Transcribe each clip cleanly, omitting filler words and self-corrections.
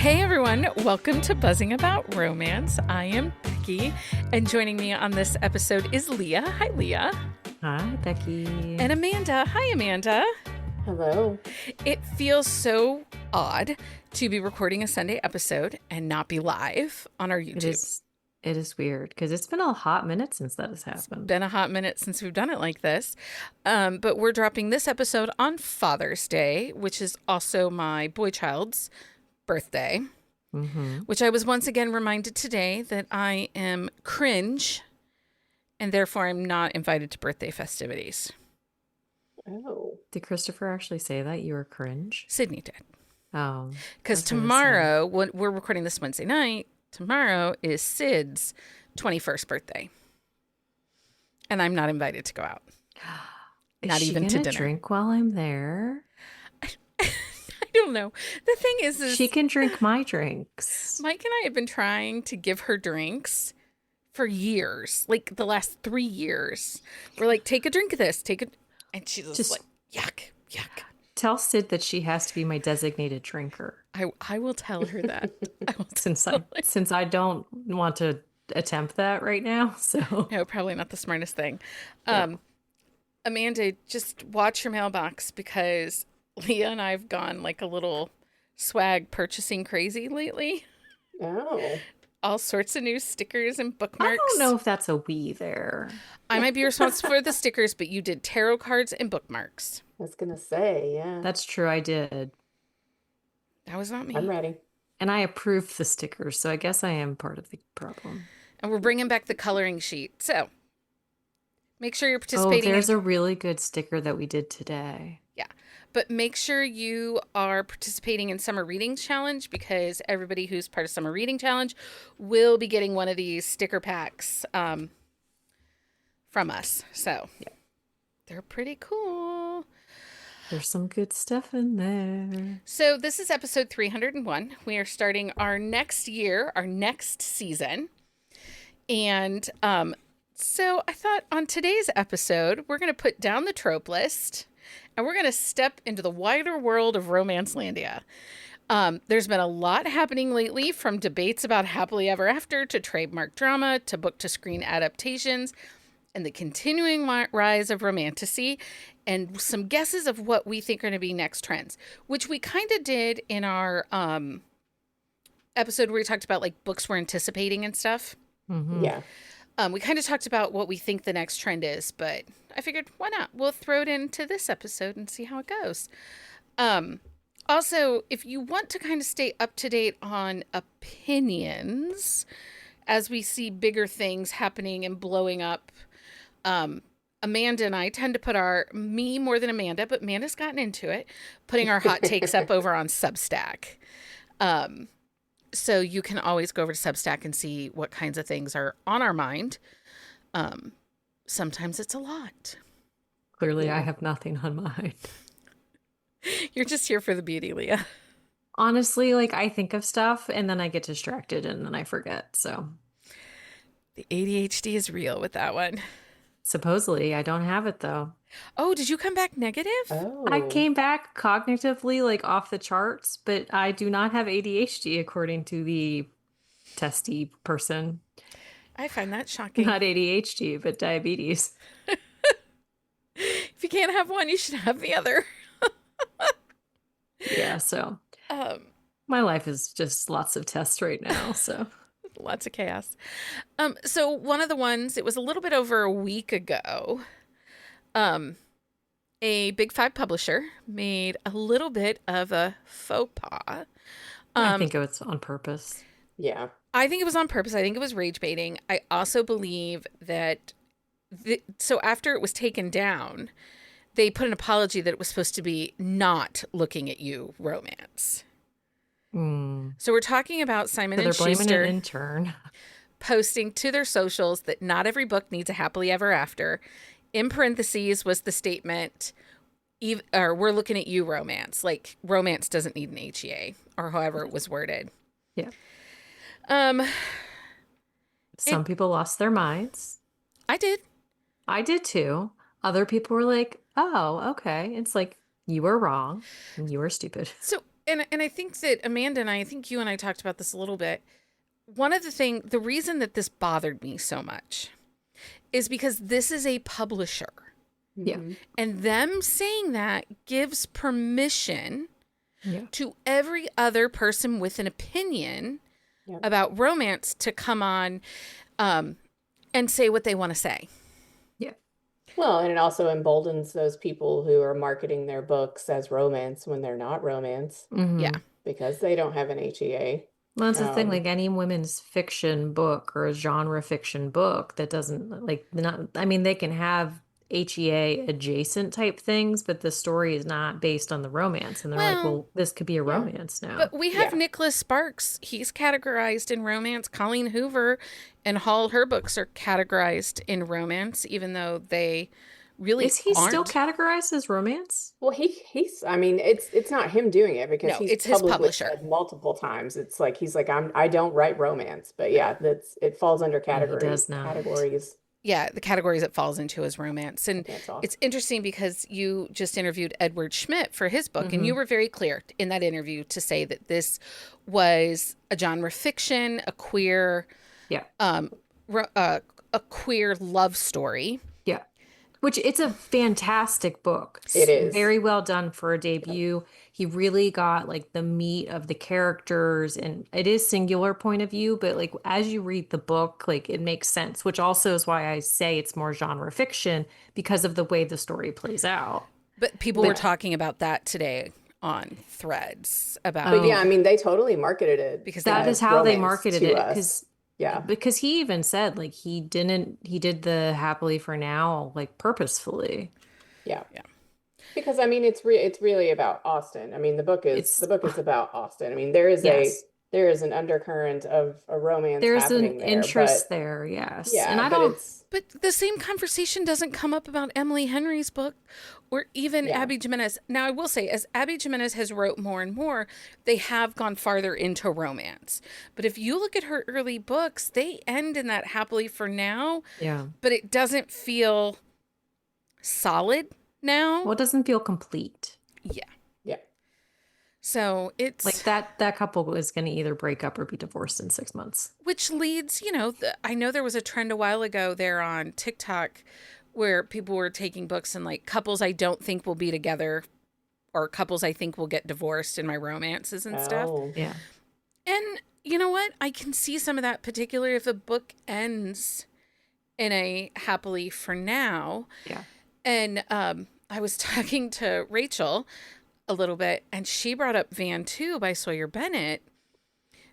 Hey everyone, welcome to Buzzing About Romance. I am Becky, and joining me on this episode is Leah. Hi, Leah. Hi, Becky. And Amanda. Hi, Amanda. Hello. It feels so odd to be recording a Sunday episode and not be live on our YouTube. It is weird because it's been a hot minute since that has happened. Been a hot minute since we've done it like this. But we're dropping this episode on Father's Day, which is also my boy child's birthday, which I was once again reminded today that I am cringe and therefore I'm not invited to birthday festivities. Oh. Did Christopher actually say that you were cringe? Sydney did. Oh. Because tomorrow, when we're recording this Wednesday night, tomorrow is Sid's 21st birthday. And I'm not invited to go out. Not even to dinner. Drink while I'm there? I don't know. The thing is she can drink my drinks. Mike and I have been trying to give her drinks for years, like the last 3 years. We're like, take a drink of this, and she's just like, yuck. Tell Sid that she has to be my designated drinker. I will tell her that. Since I don't want to attempt that right now, so no, probably not the smartest thing. Yeah. Amanda, just watch your mailbox because Leah and I've gone like a little swag purchasing crazy lately. Oh. All sorts of new stickers and bookmarks. I don't know if that's a we there. I might be responsible for the stickers, but you did tarot cards and bookmarks. I was going to say, yeah. That's true, I did. That was not me. I'm ready. And I approved the stickers, so I guess I am part of the problem. And we're bringing back the coloring sheet. So make sure you're participating. Oh, there's a really good sticker that we did today. Yeah. But make sure you are participating in Summer Reading Challenge because everybody who's part of Summer Reading Challenge will be getting one of these sticker packs from us. So yeah, they're pretty cool. There's some good stuff in there. So this is episode 301. We are starting our next year, our next season. And so I thought on today's episode, we're going to put down the trope list. And we're going to step into the wider world of Romancelandia. There's been a lot happening lately, from debates about happily ever after to trademark drama to book-to-screen adaptations and the continuing rise of romantasy and some guesses of what we think are going to be next trends, which we kind of did in our episode where we talked about like books we're anticipating and stuff. Mm-hmm. Yeah. We kind of talked about what we think the next trend is, but I figured, why not? We'll throw it into this episode and see how it goes. Also, if you want to kind of stay up to date on opinions as we see bigger things happening and blowing up, Amanda and I tend to put me more than Amanda, but Amanda's gotten into it, putting our hot takes up over on Substack. So you can always go over to Substack and see what kinds of things are on our mind. Sometimes it's a lot. Clearly, I have nothing on mind. You're just here for the beauty, Leah. Honestly, like I think of stuff and then I get distracted and then I forget. So the ADHD is real with that one. Supposedly, I don't have it though. Oh, did you come back negative? Oh. I came back cognitively like off the charts, but I do not have ADHD according to the testy person. I find that shocking. Not ADHD, but diabetes. If you can't have one, you should have the other. Yeah, so my life is just lots of tests right now, so lots of chaos. So one of the ones, it was a little bit over a week ago. A Big Five publisher made a little bit of a faux pas. I think it was on purpose. Yeah. I think it was on purpose. I think it was rage baiting. I also believe that so after it was taken down, they put an apology that it was supposed to be not looking at you romance. So we're talking about Simon and Schuster blaming an intern posting to their socials that not every book needs a happily ever after. In parentheses was the statement, or we're looking at you romance. Like romance doesn't need an HEA or however it was worded. Yeah. Some people lost their minds. I did. I did too. Other people were like, oh, okay. It's like, you were wrong and you were stupid. So and I think that Amanda and I think you and I talked about this a little bit. The reason that this bothered me so much is because this is a publisher. Yeah. Mhm. And them saying that gives permission Yeah. to every other person with an opinion Yep. about romance to come on and say what they want to say. Yeah. Well, and it also emboldens those people who are marketing their books as romance when they're not romance Mm-hmm. Yeah. because they don't have an HEA. Well, that's the thing. Um, Like any women's fiction book or a genre fiction book that doesn't like not. I mean, they can have HEA adjacent type things, but the story is not based on the romance. And they're like, Well, well, this could be a yeah. romance now. but we have Yeah. Nicholas Sparks. He's categorized in romance. Colleen Hoover and Hall, her books are categorized in romance, even though they really Is he still aren't. categorized as romance? Well, he's I mean, it's not him doing it because No, he's it's his publicly publisher. said multiple times. It's like he's like I don't write romance, but yeah, it falls under Yeah, he does not. categories. Yeah, the categories it falls into is romance. And Can't talk. it's interesting because you just interviewed Edward Schmidt for his book, and Mhm. you were very clear in that interview to say that this was a genre fiction, a queer, Yeah. a queer love story. Yeah. Which it's a fantastic book. It is. Very well done for a debut. He really got like the meat of the characters, and it is singular point of view, but like as you read the book, like it makes sense, which also is why I say it's more genre fiction because of the way the story plays out. But people were Yeah. talking about that today on Threads about But yeah, I mean, they totally marketed it Because That as is how they romance marketed to it us. Yeah. because he even said like he did the happily for now like purposefully. Yeah. Yeah. Because I mean, it's really about Austin. I mean, the book is about Austin. I mean, there is Yes. there is an undercurrent of a romance There's happening an there, interest but there, yes. yeah, And I but don't it's But the same conversation doesn't come up about Emily Henry's book or even Yeah. Abby Jimenez. Now, I will say, as Abby Jimenez has wrote more and more, they have gone farther into romance. But if you look at her early books, they end in that happily for now, yeah. but it doesn't feel solid now. Well, it doesn't feel complete. Yeah. yeah. So it's Like that couple is going to either break up or be divorced in 6 months. which leads, I know there was a trend a while ago there on TikTok where people were taking books and like couples I don't think will be together or couples I think will get divorced in my romances and stuff. Oh. Yeah. And you know what? I can see some of that, particularly if a book ends in a happily for now. Yeah. And I was talking to Rachel a little bit, and she brought up Van 2 by Sawyer Bennett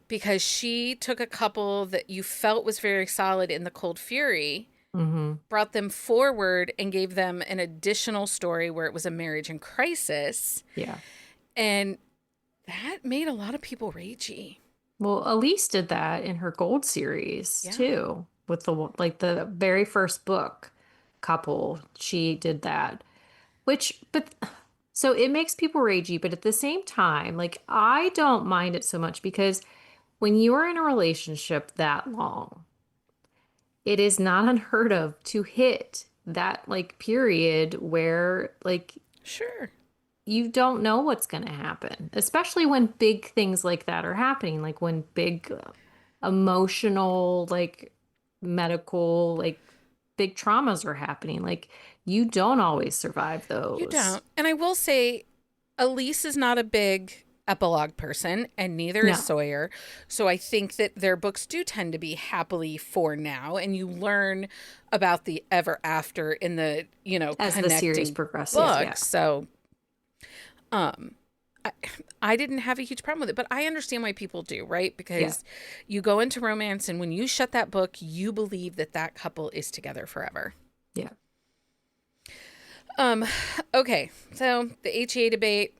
because she took a couple that you felt was very solid in The Cold Fury, Mm-hmm. brought them forward, and gave them an additional story where it was a marriage in crisis. Yeah. And that made a lot of people ragey. Well, Elise did that in her Gold series Yeah. too, with the very first book couple. She did that, so it makes people ragey, but at the same time, like I don't mind it so much because when you are in a relationship that long, it is not unheard of to hit that like period where like Sure. you don't know what's going to happen, especially when big things like that are happening, like when big emotional, like medical, like big traumas are happening. Like you don't always survive those. You don't. And I will say, Elise is not a big epilogue person, and neither No. is Sawyer. So I think that their books do tend to be happily for now, and you learn about the ever after in the, As the connecting series progresses, books. yeah. So, I didn't have a huge problem with it, but I understand why people do, right? Because you go into romance, and when you shut that book, you believe that that couple is together forever. Yeah. Okay, so the HEA debate.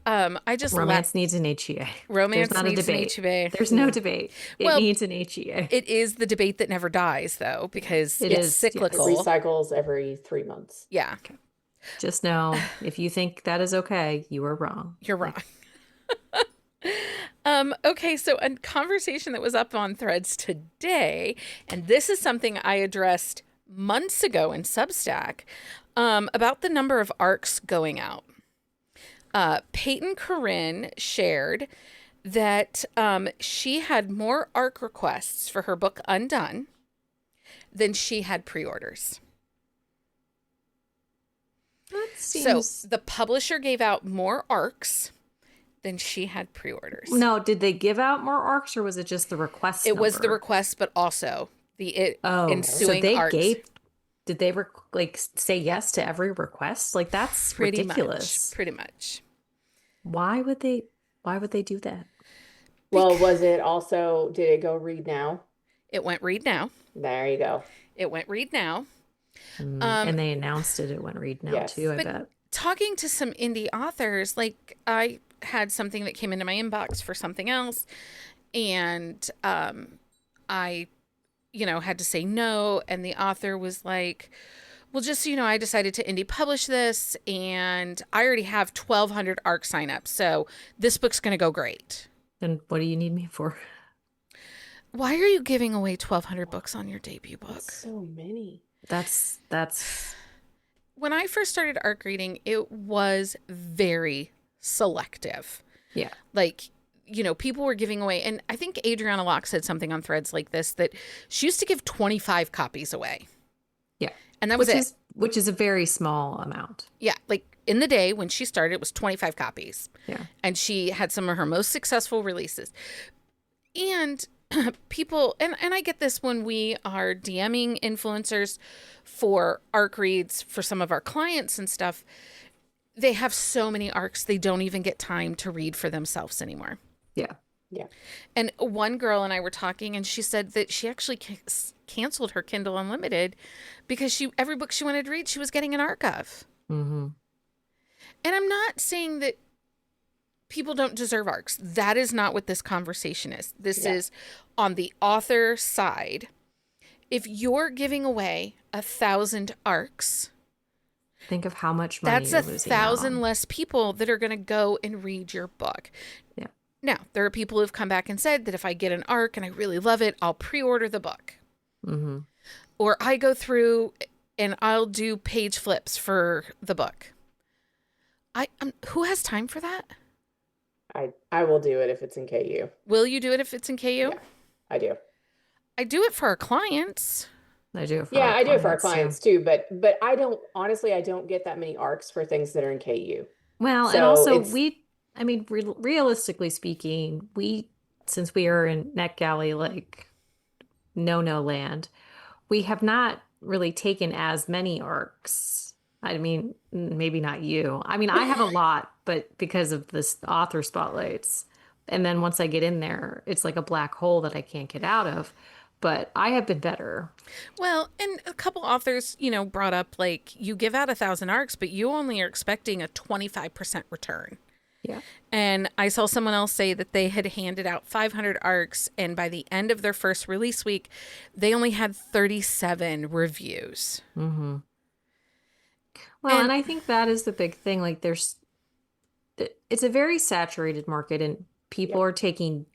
I just Romance needs an HEA. romance There's not a needs an debate. HEA. There's no debate. It Well, needs an HEA. It is the debate that never dies, though, because It it's is, yes. It cyclical. recycles every 3 months. Yeah, Just know if you think that is okay, you are wrong. you're wrong. Okay, so a conversation that was up on Threads today, and this is something I addressed months ago in Substack, about the number of arcs going out. Peyton Corinne shared that she had more ARC requests for her book Undone than she had pre-orders. That So seems. the publisher gave out more ARCs than she had pre-orders. No, did they give out more arcs or was it just the request It was the number? request, but also the Oh, so ensuing they ARCs. did they like say yes to every request? Like that's Pretty much. ridiculous. Pretty much. Why would they do that? Well, was it also, did it go read now? It went read now. There you go. It went read now. And they announced it went read now Yes. too, I But bet. talking to some indie authors, like I had something that came into my inbox for something else, and I, had to say no, and the author was like, well, just so you know, I decided to indie publish this, and I already have 1,200 ARC signups, so this book's going to go great. Then what do you need me for? Why are you giving away 1,200 books on your debut book? So many. That's When I first started ARC reading, it was very selective. yeah. Like, people were giving away, and I think Adriana Locke said something on Threads like this, that she used to give 25 copies away. Yeah. And that was it. Which is a very small amount. Yeah, like in the day when she started, it was 25 copies. Yeah. And she had some of her most successful releases. And people, and I get this when we are DMing influencers for ARC reads for some of our clients and stuff, they have so many ARCs, they don't even get time to read for themselves anymore. Yeah. Yeah. And one girl and I were talking, and she said that she actually canceled her Kindle Unlimited because every book she wanted to read, she was getting an ARC of. Mm-hmm. And I'm not saying that people don't deserve ARCs. That is not what this conversation is. This is on the author side. If you're giving away 1,000 ARCs, Think of how much money that's you're 1,000 losing less people that are going to go and read your book. Yeah. Now, there are people who've come back and said that if I get an ARC and I really love it, I'll pre-order the book. Mm-hmm. Or I go through and I'll do page flips for the book. Who has time for that? I will do it if it's in KU. Will you do it if it's in KU? Yeah, I do. I do it for our clients. I do it for Yeah, our I do it for our clients, clients too, but I don't, honestly, I don't get that many arcs for things that are in KU. Well, and So also it's realistically speaking, since we are in NetGalley, like no land, we have not really taken as many arcs. I mean, maybe not you. I mean, I have a lot, but because of this author spotlights. And then once I get in there, it's like a black hole that I can't get out of. But I have been better. Well, and a couple authors, brought up like you give out 1,000 ARCs, but you only are expecting a 25% return. Yeah. And I saw someone else say that they had handed out 500 ARCs, and by the end of their first release week, they only had 37 reviews. Mm-hmm. Well, and I think that is the big thing. Like it's a very saturated market and people are taking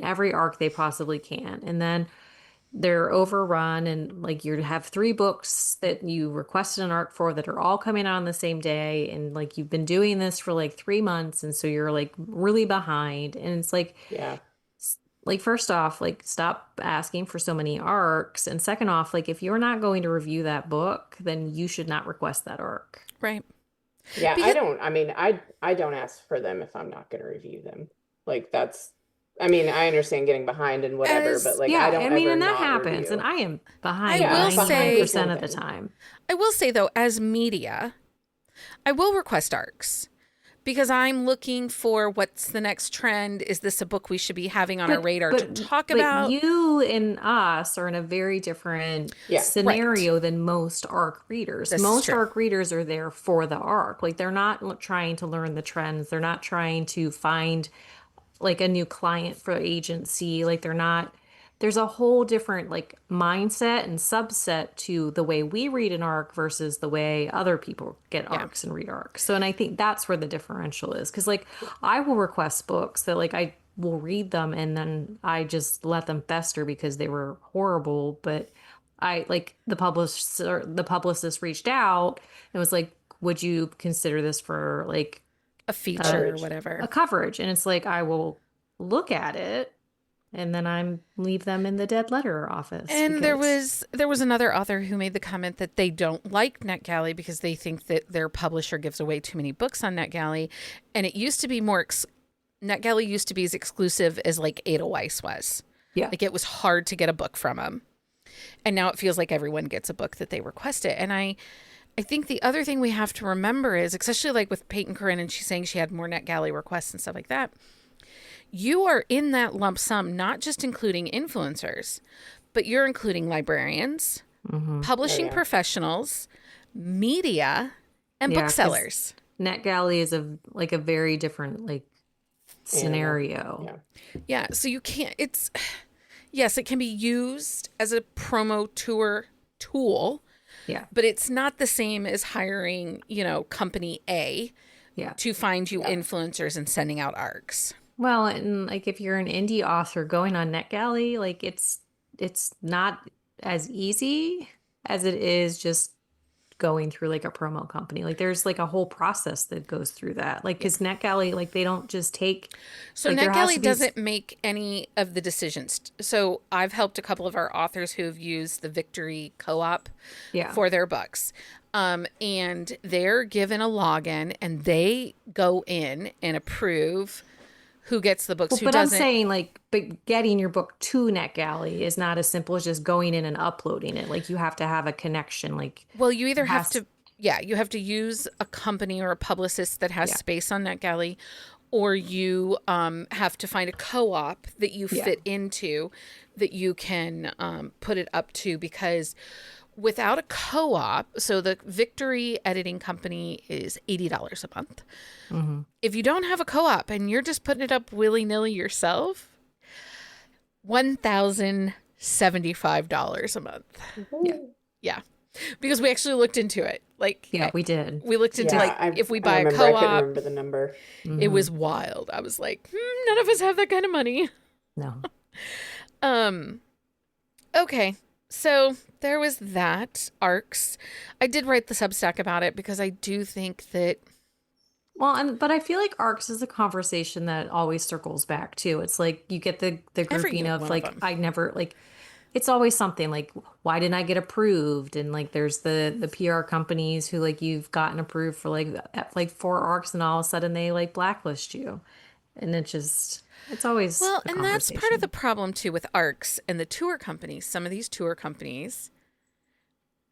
every arc they possibly can. And then they're overrun and like you have 3 books that you requested an arc for that are all coming out on the same day. And like you've been doing this for like 3 months. And so you're like really behind. And it's like, yeah. like first off, like stop asking for so many arcs. And second off, like if you're not going to review that book, then you should not request that arc. Right. Yeah, Because- I don't ask for them if I'm not going to review them. Like I understand getting behind and whatever, but like yeah, I don't I mean, ever and that not happens, review. and I am behind I will say- 99% of the time. I will say, though, as media, I will request ARCs because I'm looking for what's the next trend. Is this a book we should be having on our radar to talk about? You and us are in a very different scenario than most ARC readers. This is Most true. ARC readers are there for the ARC. Like they're not trying to learn the trends. They're not trying to find like a new client for agency. Like there's a whole different like mindset and subset to the way we read an arc versus the way other people get arcs and read arcs. So, and I think that's where the differential is. Cause like I will request books that like I will read them and then I just let them fester because they were horrible. But I like the publicist reached out and was like, would you consider this for like A feature or Coverage. whatever. a coverage. And it's like, I will look at it and then I'm leave them in the dead letter office And because there was another author who made the comment that they don't like NetGalley because they think that their publisher gives away too many books on NetGalley. And it used to be NetGalley used to be as exclusive as like Edelweiss was. yeah. Like it was hard to get a book from them. And now it feels like everyone gets a book that they request it. And I think the other thing we have to remember is, especially like with Peyton Corinne, and she's saying she had more NetGalley requests and stuff like that, you are in that lump sum, not just including influencers, but you're including librarians, publishing professionals, media, and Yeah, 'cause booksellers. NetGalley is a very different like Animal. scenario. Yeah. Yeah, so you can't, yes, it can be used as a promo tour tool, Yeah. but it's not the same as hiring, company A Yeah. to find you influencers and sending out arcs. Well, and like if you're an indie author going on NetGalley, like it's not as easy as it is just going through like a promo company. Like there's like a whole process that goes through that. Like because NetGalley, like they don't just take So like there has NetGalley to be doesn't make any of the decisions. So I've helped a couple of our authors who have used the Victory Co-op yeah. for their books. And they're given a login and they go in and approve who gets the books, Well, who but doesn't. I'm saying like, but getting your book to NetGalley is not as simple as just going in and uploading it. Like you have to have a connection. Like Well, you either have has- to, you have to use a company or a publicist that has Yeah. space on NetGalley, or you have to find a co-op that you fit into that you can put it up to, because without a co-op, so the Victory editing company is $80 a month. If you don't have a co-op and you're just putting it up willy-nilly yourself, $1,075 a month. Yeah. Yeah. Because we actually looked into it. Like, Yeah, we did. we looked into if we I buy a remember. I couldn't co-op, remember the number. it was wild. I was like, none of us have that kind of money. No. Okay. So there was that. ARCs. I did write the Substack about it because I do think that Well, but I feel like ARCs is a conversation that always circles back too. It's like you get the grouping of one of like them. I never like it's always something like why didn't I get approved? And like there's the PR companies who like you've gotten approved for like 4 ARCs and all of a sudden they like blacklist you. And it's always well, a and that's part of the conversation. problem too with ARCs and the tour companies. Some of these tour companies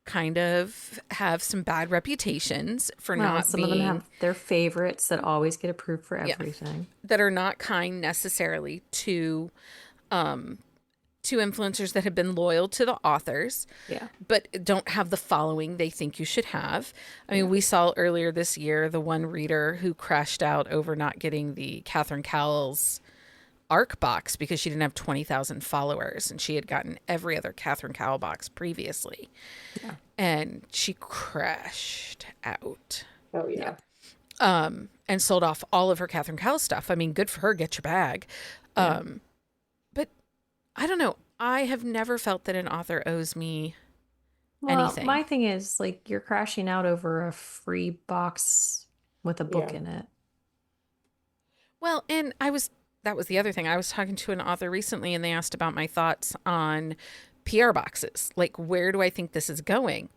kind of have some bad reputations for Well, not some being of them have their favorites that always get approved for everything. that are not kind necessarily to influencers that have been loyal to the authors, Yeah. but don't have the following they think you should have. I mean, we saw earlier this year the one reader who crashed out over not getting the Catherine Cowell's ARC box because she didn't have 20,000 followers and she had gotten every other Catherine Cowell box previously. Yeah. And she crashed out. Oh yeah. And sold off all of her Catherine Cowell stuff. I mean, good for her, get your bag. But I don't know. I have never felt that an author owes me anything. My thing is like you're crashing out over a free box with a book Yeah. in it. Well, and that was the other thing. I was talking to an author recently and they asked about my thoughts on PR boxes. Like, where do I think this is going?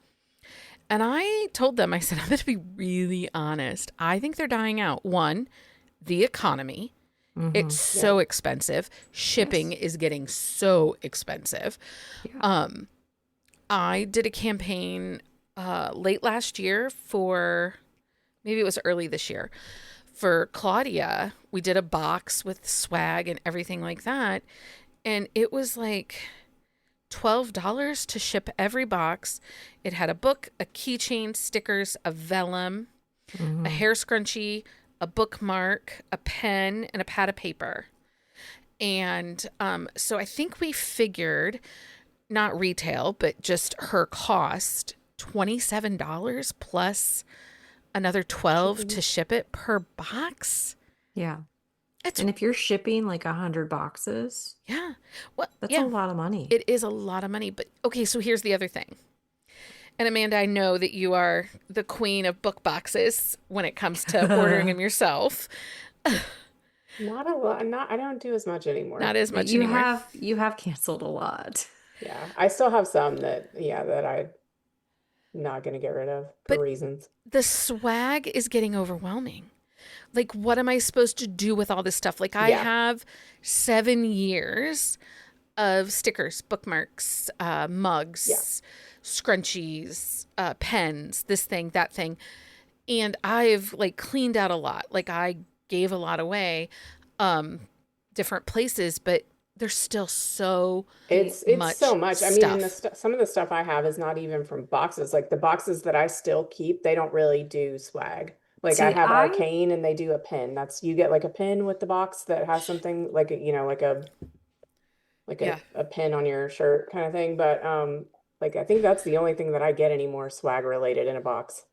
And I told them, I said, I'm going to be really honest. I think they're dying out. One, the economy. It's so expensive. Shipping is getting so expensive. Yeah. I did a campaign late last year maybe it was early this year, for Claudia. We did a box with swag and everything like that. And it was like $12 to ship every box. It had a book, a keychain, stickers, a vellum, a hair scrunchie, a bookmark, a pen, and a pad of paper. And so I think we figured, not retail, but just her cost, $27 plus another $12 to ship it per box. Yeah. It's And if you're shipping like 100 boxes, yeah. Well, that's yeah, a lot of money. it is a lot of money. But okay, so here's the other thing. And Amanda, I know that you are the queen of book boxes when it comes to ordering them yourself. Not a lot. I don't do as much Not anymore. as much You anymore. have canceled a lot. Yeah, I still have some that I'm not gonna get rid of for But reasons. the swag is getting overwhelming. Like, what am I supposed to do with all this stuff? Like, I Yeah, have 7 years of stickers, bookmarks, yeah. mugs, scrunchies, pens, this thing, that thing. And I've like cleaned out a lot. Like, I gave a lot away, different places, but there's still so It's so much much. I mean, and stuff. some of the stuff I have is not even from boxes. Like the boxes that I still keep, they don't really do swag. Like I See, have I Arcane and they do a pin. That's you get like a pin with the box that has something like Yeah. a pin on your shirt kind of thing. But like I think that's the only thing that I get anymore swag related in a box.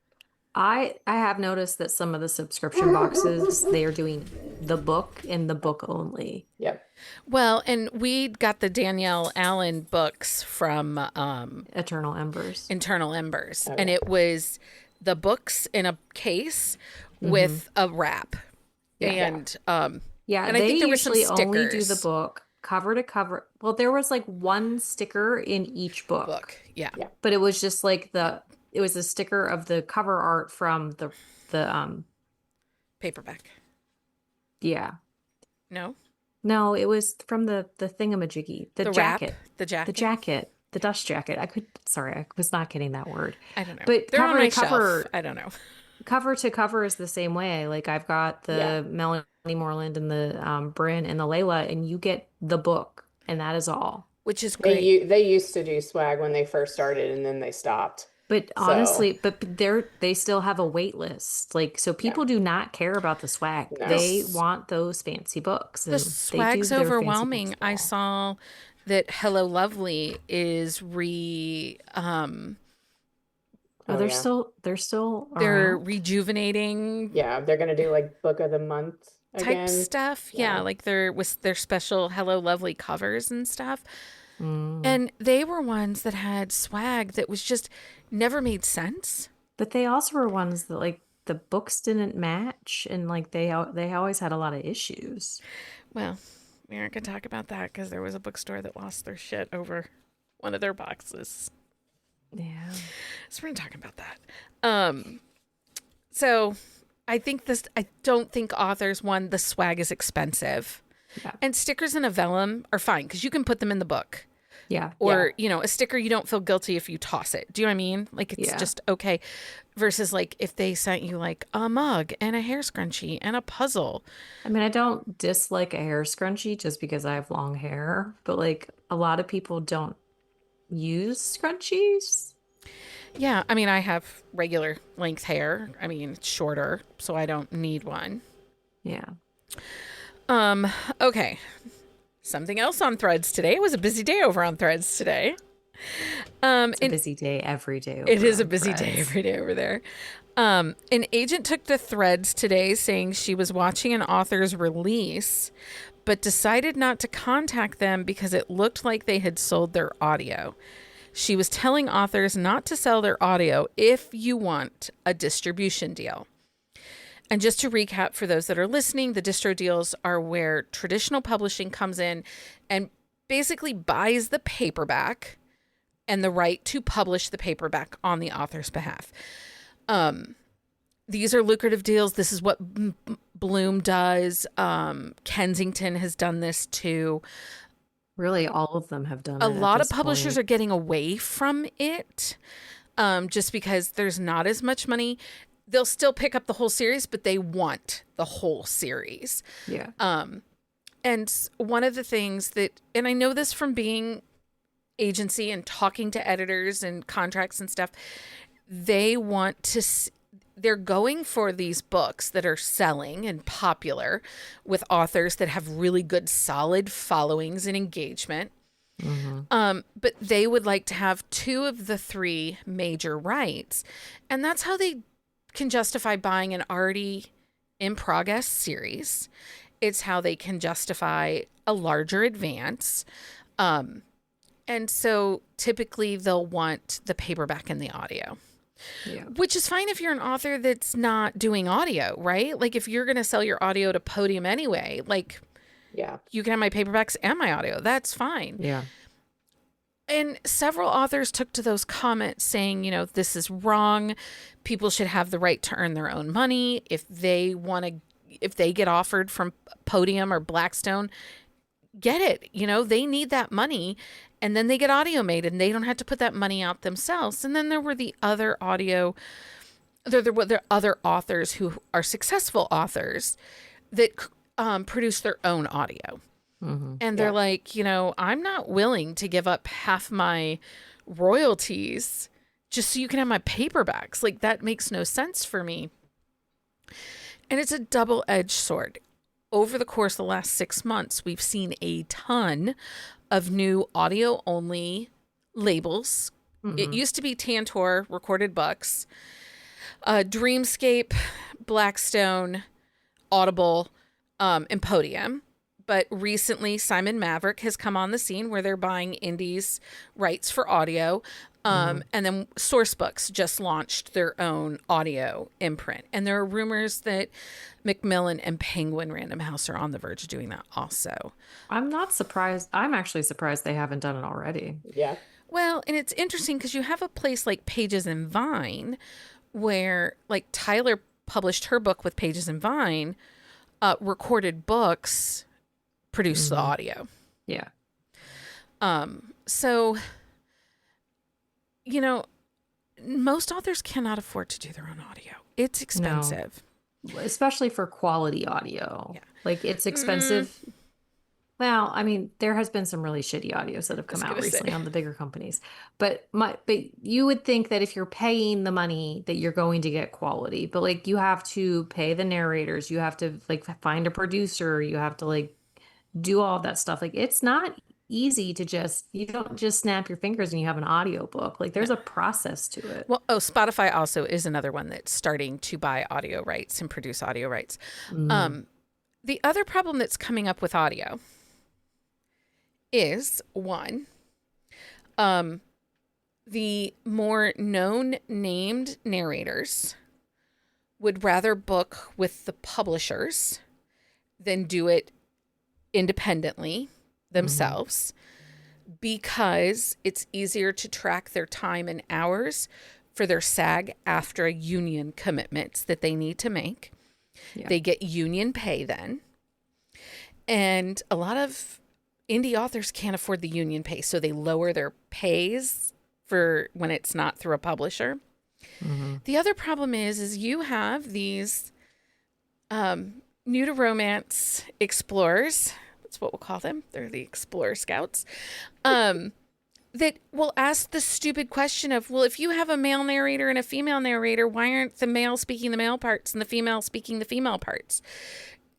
I have noticed that some of the subscription boxes, they are doing the book and the book only. Yep. Well, and we got the Danielle Allen books from Eternal Embers. Internal Embers, Oh and yeah. it was the books in a case Hmm. with a wrap, Yeah. and Yeah, and I they think there were some usually only do the stickers. book cover to cover. Well, there was like one sticker in each book, Book, yeah, Yeah. but it was just like it was a sticker of the cover art from the paperback. yeah. No, No, it was from the thingamajiggy, the wrap, the the jacket. jacket, the dust jacket. Sorry, I was not getting that word. I don't know. But They're on cover my to cover, shelf. I don't know. cover to cover is the same way. Like I've got Yeah. the Melanie Moreland and the Bryn and the Layla, and you get the book, and that is all. Which is great. They used to do swag when they first started and then they stopped. But So, honestly, they still have a wait list. Like so yeah. people do not care about the swag. No. They This want those fancy books the and they do swag's their fancy overwhelming. books I well. saw that Hello Lovely is Oh, Oh yeah. they're still they're around. rejuvenating Yeah, they're gonna do like book of the month type again. stuff. Yeah, Yeah. like there was their special Hello Lovely covers and stuff. Mm. And they were ones that had swag that was just never made sense. But they also were ones that like the books didn't match and like they always had a lot of issues. Well, we aren't going to talk about that because there was a bookstore that lost their shit over one of their boxes. Yeah. So we're not talking about that. So I don't think authors, one, the swag is expensive. Yeah. And stickers and a vellum are fine because you can put them in the book. Yeah. Or, a sticker, you don't feel guilty if you toss it. Do you know what I mean? Like, it's Yeah. just okay. Versus, like, if they sent you, like, a mug and a hair scrunchie and a puzzle. I mean, I don't dislike a hair scrunchie just because I have long hair, but like a lot of people don't use scrunchies. Yeah, I mean, I have regular length hair. I mean, it's shorter, so I don't need one. Yeah. Okay. Something else on Threads today. It was a busy day over on Threads today. It's a busy day every day. It over is a on busy day Threads. every day over there. An agent took to Threads today saying she was watching an author's release, but decided not to contact them because it looked like they had sold their audio. She was telling authors not to sell their audio if you want a distribution deal. And just to recap for those that are listening, the distro deals are where traditional publishing comes in and basically buys the paperback and the right to publish the paperback on the author's behalf. These are lucrative deals. This is what Bloom does. Kensington has done this too. Really, all of them have done A it at lot of this publishers point. are getting away from it just because there's not as much money. They'll still pick up the whole series, but they want the whole series. Yeah. And one of the things that, and I know this from being agency and talking to editors and contracts and stuff, they want to, they're going for these books that are selling and popular with authors that have really good, solid followings and engagement. But they would like to have 2 of the 3 major rights. And that's how they can justify buying an already in progress series. It's how they can justify a larger advance. And so typically they'll want the paperback and the audio. Yeah. Which is fine if you're an author that's not doing audio, right? Like if you're going to sell your audio to Podium anyway, like Yeah. you can have my paperbacks and my audio. That's fine. Yeah. And several authors took to those comments saying, this is wrong. People should have the right to earn their own money. If they get offered from Podium or Blackstone, get it. They need that money, and then they get audio made and they don't have to put that money out themselves. And then there were the other there were other authors who are successful authors that produce their own audio. Mm-hmm. And they're like, I'm not willing to give up half my royalties just so you can have my paperbacks. Like, that makes no sense for me. And it's a double-edged sword. Over the course of the last 6 months, we've seen a ton of new audio-only labels. Mm-hmm. It used to be Tantor, Recorded Books, Dreamscape, Blackstone, Audible, and Podium. But recently, Simon Maverick has come on the scene where they're buying indies rights for audio. And then Sourcebooks just launched their own audio imprint. And there are rumors that Macmillan and Penguin Random House are on the verge of doing that also. I'm not surprised. I'm actually surprised they haven't done it already. Yeah. Well, and it's interesting because you have a place like Pages and Vine where, like, Tyler published her book with Pages and Vine, Recorded Books produced the audio. Yeah. So, most authors cannot afford to do their own audio. It's expensive. No. Especially for quality audio. Yeah. Like, it's expensive. Well, I mean, there has been some really shitty audios that have come out recently on the bigger companies. But you would think that if you're paying the money that you're going to get quality. But like, you have to pay the narrators, you have to like find a producer, you have to like do all that stuff. Like, it's not easy to you don't just snap your fingers and you have an audio book. Like, there's a process to it. Well, Spotify also is another one that's starting to buy audio rights and produce audio rights. The other problem that's coming up with audio is, one, the more known named narrators would rather book with the publishers than do it independently themselves, because it's easier to track their time and hours for their SAG-AFTRA union commitments that they need to make. Yeah. They get union pay then. And a lot of indie authors can't afford the union pay, so they lower their pays for when it's not through a publisher. The other problem is you have these new to romance explorers. That's what we'll call them. They're the explorer scouts. That will ask the stupid question of, well, if you have a male narrator and a female narrator, why aren't the male speaking the male parts and the female speaking the female parts?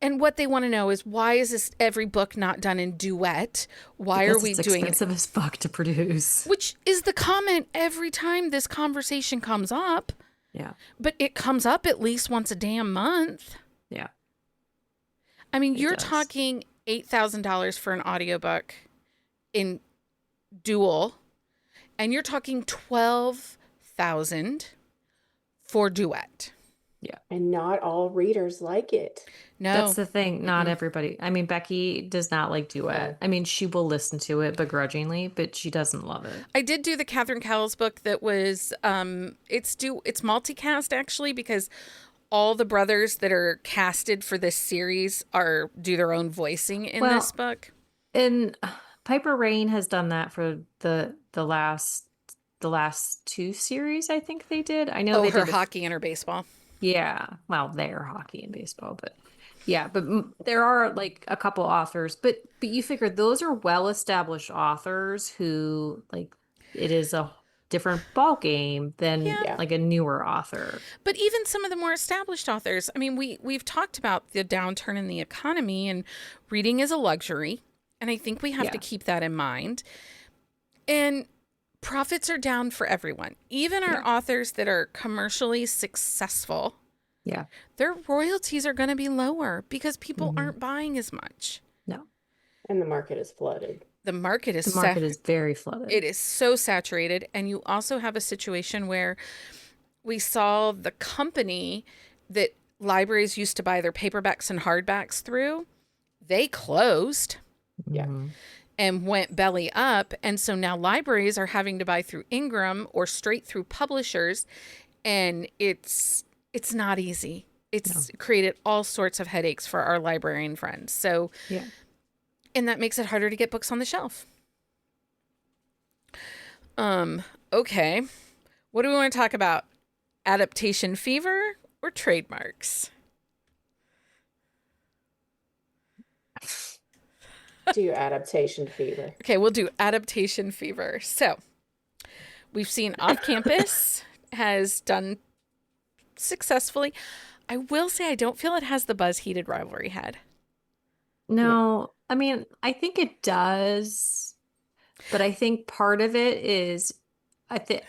And what they want to know is, why is this every book not done in duet? Why Because are we it's doing expensive as fuck to produce? Which is the comment every time this conversation comes up. Yeah. But it comes up at least once a damn month. Yeah. I mean, you're does. talking $8,000 for an audiobook in dual, and you're talking $12,000 for duet. Yeah. And not all readers like it. No. That's the thing. Not everybody. I mean, Becky does not like duet. I mean, she will listen to it begrudgingly, but she doesn't love it. I did do the Catherine Cowles book that was, it's multicast actually, because all the brothers that are casted for this series do their own voicing in this book. And Piper Rain has done that for the last two series. I think they did. I know they her did hockey and her baseball. Yeah, well, they're hockey and baseball, but yeah, but there are like a couple authors, but you figure those are well-established authors who, like, it is a different ball game than like a newer author. But even some of the more established authors, I mean, we've talked about the downturn in the economy, and reading is a luxury, and I think we have to keep that in mind. And profits are down for everyone. Even our authors that are commercially successful, their royalties are going to be lower because people aren't buying as much. No. And the market is flooded. the market The market is very flooded. it is so saturated. And you also have a situation where we saw the company that libraries used to buy their paperbacks and hardbacks through, they closed Yeah. Mhm. and went belly up. And so now libraries are having to buy through Ingram or straight through publishers. And it's not easy. It's created all sorts of headaches for our librarian friends. So, Yeah. and that makes it harder to get books on the shelf. Okay. What do we want to talk about? Adaptation fever or trademarks? Do adaptation fever. Okay, we'll do adaptation fever. So, we've seen Off Campus has done successfully. I will say I don't feel it has the buzz Heated Rivalry had. No, I mean, I think it does, but I think part of it is I think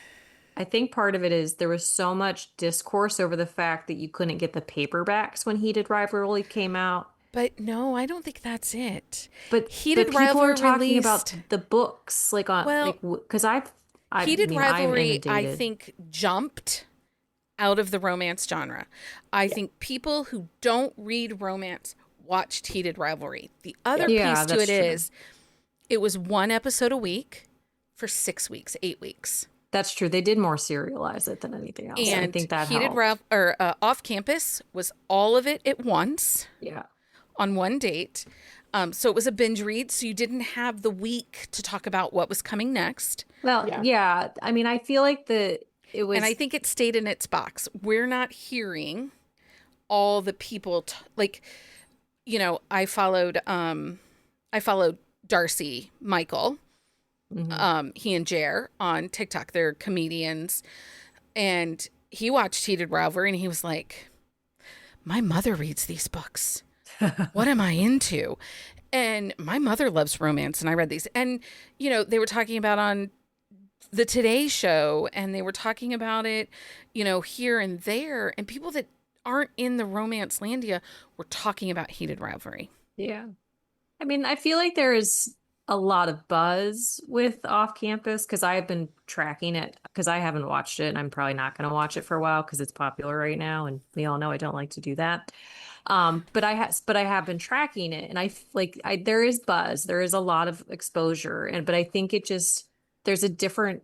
I think part of it is there was so much discourse over the fact that you couldn't get the paperbacks when Heated Rivalry came out. But no, I don't think that's it. But Heated people are Rivalry talking about released. the books like on Well, like because I Heated mean, I'm Rivalry, I inundated. think, jumped out of the romance genre. I think people who don't read romance watched Heated Rivalry. The other Yeah, piece to that's it true. is it was one episode a week for 6 weeks, 8 weeks. That's true. They did more serialize it than anything else. I And think that helped. Off Campus was all of it at once Yeah. on one date. So it was a binge read, so you didn't have the week to talk about what was coming next. Well, Yeah. yeah. I mean, I feel like it was And I think it stayed in its box. We're not hearing all the people like, you know, I followed Darcy Michael, he and Jer on TikTok. They're comedians, and he watched Heated Rivalry and he was like, my mother reads these books. What am I into? And my mother loves romance, and I read these. And, you know, they were talking about on the Today Show, and they were talking about it, you know, here and there. And people that aren't in the Romancelandia were talking about Heated Rivalry. Yeah. I mean, I feel like there is a lot of buzz with Off Campus because I've been tracking it because I haven't watched it and I'm probably not going to watch it for a while because it's popular right now and we all know I don't like to do that. But I have been tracking it and I there is buzz, there is a lot of exposure but I think there's a different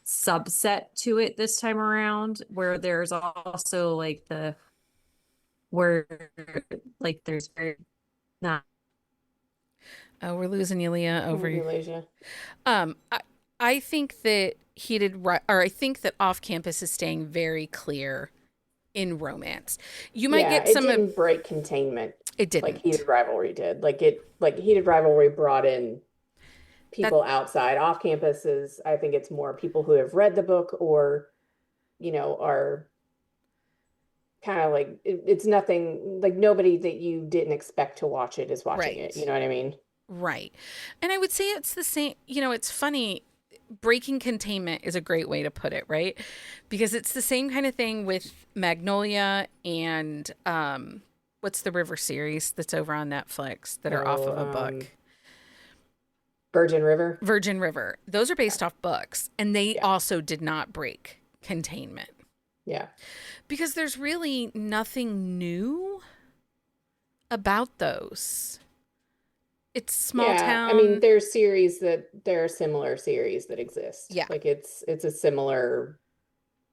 subset to it this time around where there's also there's very not. Oh, we're losing you, Leah, over here. Malaysia. I think that I think that Off Campus is staying very clear in romance. You might get some it didn't break containment. It didn't. Like Heated Rivalry did. Like Heated Rivalry brought in people outside. Off Campus is, I think it's more people who have read the book or, you know, are kind of like it's nothing like nobody that you didn't expect to watch it is watching it. You know what I mean? Right. And I would say it's the same, you know, it's funny. Breaking containment is a great way to put it, right? Because it's the same kind of thing with Magnolia and what's the River series that's over on Netflix that are off of a book? Virgin River. Virgin River. Those are based off books, and they also did not break containment. Yeah. Because there's really nothing new about those. It's small town. I mean, there are similar series that exist. Yeah. Like it's a similar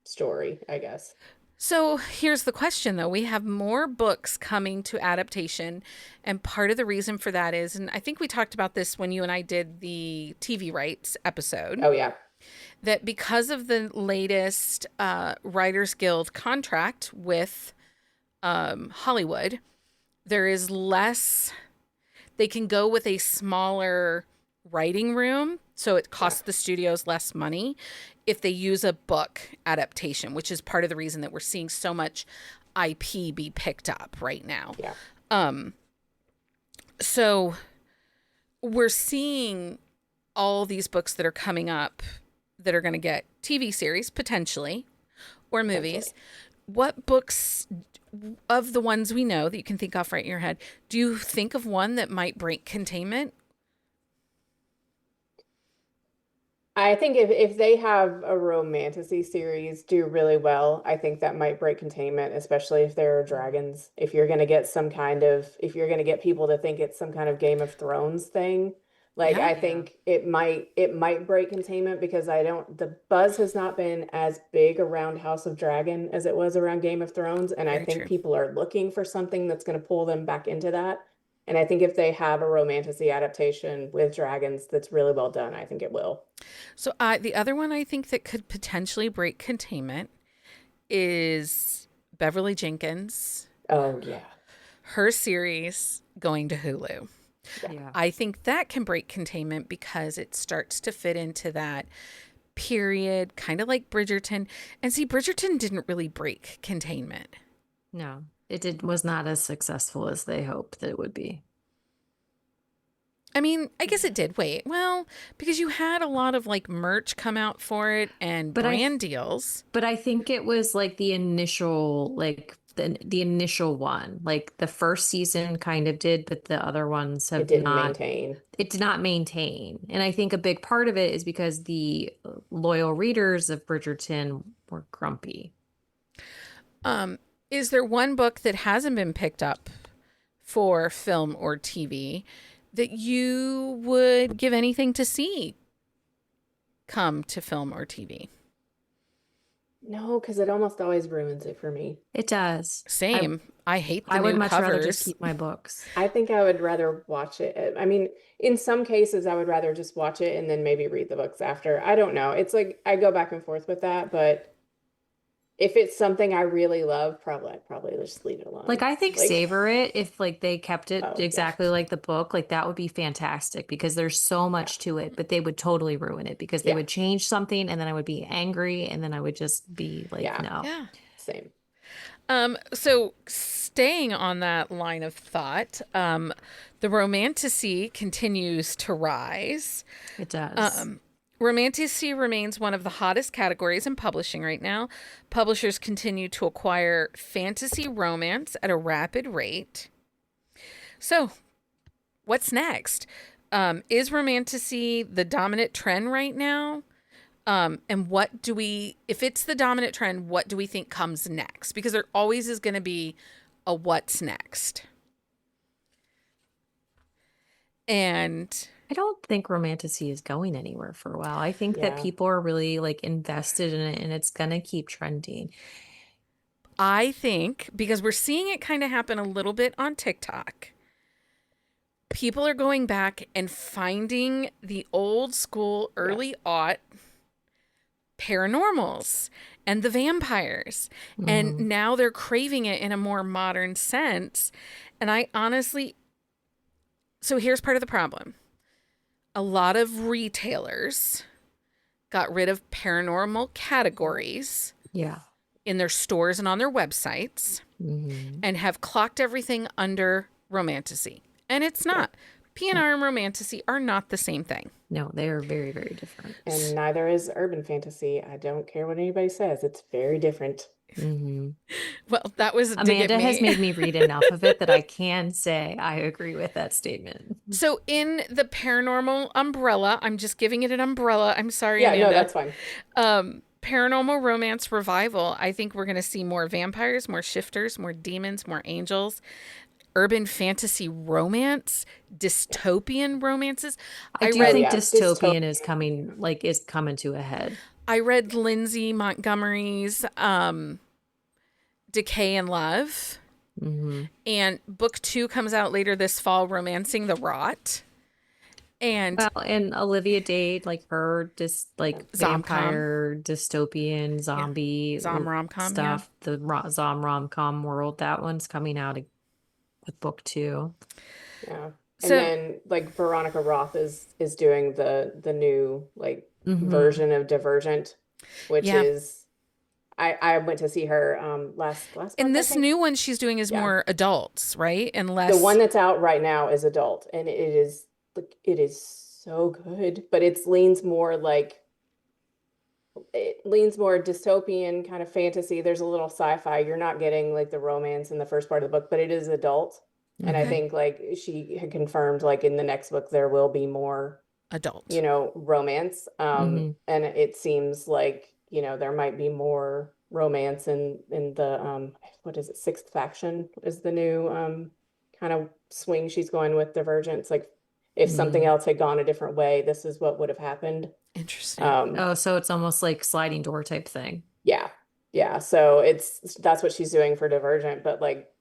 story, I guess. So here's the question, though. We have more books coming to adaptation. And part of the reason for that is, and I think we talked about this when you and I did the TV rights episode. Oh, yeah. That because of the latest Writers Guild contract with Hollywood, there is less, they can go with a smaller writing room. So it costs the studios less money if they use a book adaptation, which is part of the reason that we're seeing so much IP be picked up right now. Yeah. So we're seeing all these books that are coming up that are going to get TV series potentially, or potentially. movies. What books of the ones we know that you can think off right in your head, do you think of one that might break containment? I think if they have a romantasy series do really well, I think that might break containment, especially if there are dragons. If you're gonna get if you're gonna get people to think it's some kind of Game of Thrones thing, like Yeah. I Yeah. think it might break containment because the buzz has not been as big around House of Dragon as it was around Game of Thrones, and I Very think true. people are looking for something that's gonna pull them back into that. And I think if they have a romantasy adaptation with dragons that's really well done, I think it will. So the other one I think that could potentially break containment is Beverly Jenkins, Oh yeah. her series going to Hulu. Yeah. Yeah. I think that can break containment because it starts to fit into that period, kind of like Bridgerton. And see, Bridgerton didn't really break containment. No, was not as successful as they hoped that it would be. I mean, I guess it did. Wait, well, because you had a lot of like merch come out for it and But brand deals. but I think it was like the initial like the initial one. Like the first season kind of did, but the other ones It have didn't not maintain. it did not maintain. And I think a big part of it is because the loyal readers of Bridgerton were grumpy. Um, is there one book that hasn't been picked up for film or TV that you would give anything to see come to film or TV? No, because it almost always ruins it for me. It does. Same. I hate the I would new much rather just covers. keep my books. I think I would rather watch it. I mean, in some cases, I would rather just watch it and then maybe read the books after. I don't know. It's like I go back and forth with that, but if it's something I really love, I'd probably just leave it Like alone. I think Like, savor it if like they kept it oh yeah, exactly like the book, like that would be fantastic because there's so yeah, much to it, but they would totally ruin it because they yeah, would change something and then I would be angry and then I would just be like, yeah, no. Yeah. same. So staying on that line of thought, the romantasy continues to rise. It does. Um, Romantasy remains one of the hottest categories in publishing right now. Publishers continue to acquire fantasy romance at a rapid rate. So, what's next? Is romantasy the dominant trend right now? And if it's the dominant trend, what do we think comes next? Because there always is going to be a what's next. And I don't think romantasy is going anywhere for a while. I think that Yeah, people are really like invested in it and it's gonna keep trending. I think because we're seeing it kind of happen a little bit on TikTok, people are going back and finding the old school, yeah, early aught paranormals and the vampires. And Mhm. now they're craving it in a more modern sense. And I honestly, so here's part of the problem. A lot of retailers got rid of paranormal categories Yeah. in their stores and on their websites Hmm. and have clocked everything under romantasy. And it's yeah. not. PNR and romantasy are not the same thing. No, they are very, very different. And neither is urban fantasy. I don't care what anybody says. It's very different. Hmm. Well, that was a dig at Amanda has me. made me read enough of it that I can say I agree with that statement. So in the paranormal umbrella, I'm just giving it an umbrella. I'm sorry, Yeah, no, Amanda. that's fine. Paranormal romance revival. I think we're going to see more vampires, more shifters, more demons, more angels. Urban fantasy romance, Yeah. dystopian romances. I I do Oh read think yeah, dystopian dystopian. is coming to a head. I read Lindsay Montgomery's Decay and Love, Hmm. and book 2 comes out later this fall, Romancing the Rot, and Well, and Olivia Dade, like her, Yeah. like Zomcom. vampire, dystopian, Yeah. zombie Zom rom-com, yeah. stuff, the Zom rom-com world. That one's coming out with book 2. Yeah. And So, then like Veronica Roth is doing the new like Hmm. version of Divergent, which yeah. is I went to see her last And month, I this think. new one she's doing is Yeah. more adults, right? And The one less. that's out right now is adult and it is like it is so good, but it leans more like it leans more dystopian kind of fantasy. There's a little sci-fi. You're not getting like the romance in the first part of the book, but it is adult. And I Hmm. Okay. think like she had confirmed like in the next book there will be more, Adult. romance. Hmm. And it seems like, there might be more romance in the what is it, Sixth Faction is the new kind of swing she's going with Divergence. Like if something Hmm. else had gone a different way, this is what would have happened. Interesting. Um, Oh, so it's almost like sliding door type thing. yeah. Yeah. So that's what she's doing for Divergent, but like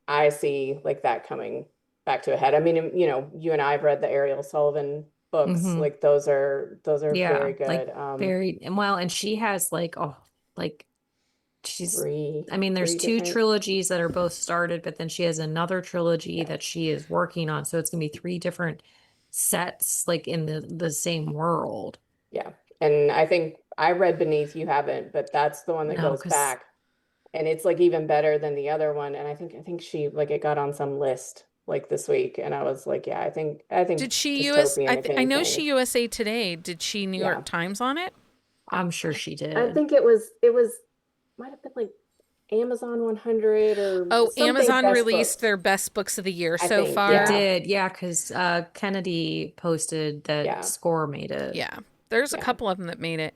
I see like that coming back to a head. I mean, you and I have read the Ariel Sullivan books. Hmm. Like those are Yeah, very like good. very and well, and she has like oh, like she's Three I mean, there's three two different, trilogies that are both started, but then she has another trilogy yeah, that she is working on. So it's gonna be three different sets like in the same world. yeah. And I think I read Beneath, you haven't, but that's the one that No, goes because back. And it's like even better than the other one. And I think she like it got on some list like this week. And I was like, yeah, I think Did she US dystopian, if I know anything, she is USA Today. Did she New yeah. York Times on it? I'm sure I, she I did. think it was might have been like Amazon 100 or Oh, something Amazon best released books. their best books of the year I so think, It far. yeah, did, yeah, because Kennedy posted that yeah, Score made it. Yeah. There's a yeah, couple of them that made it.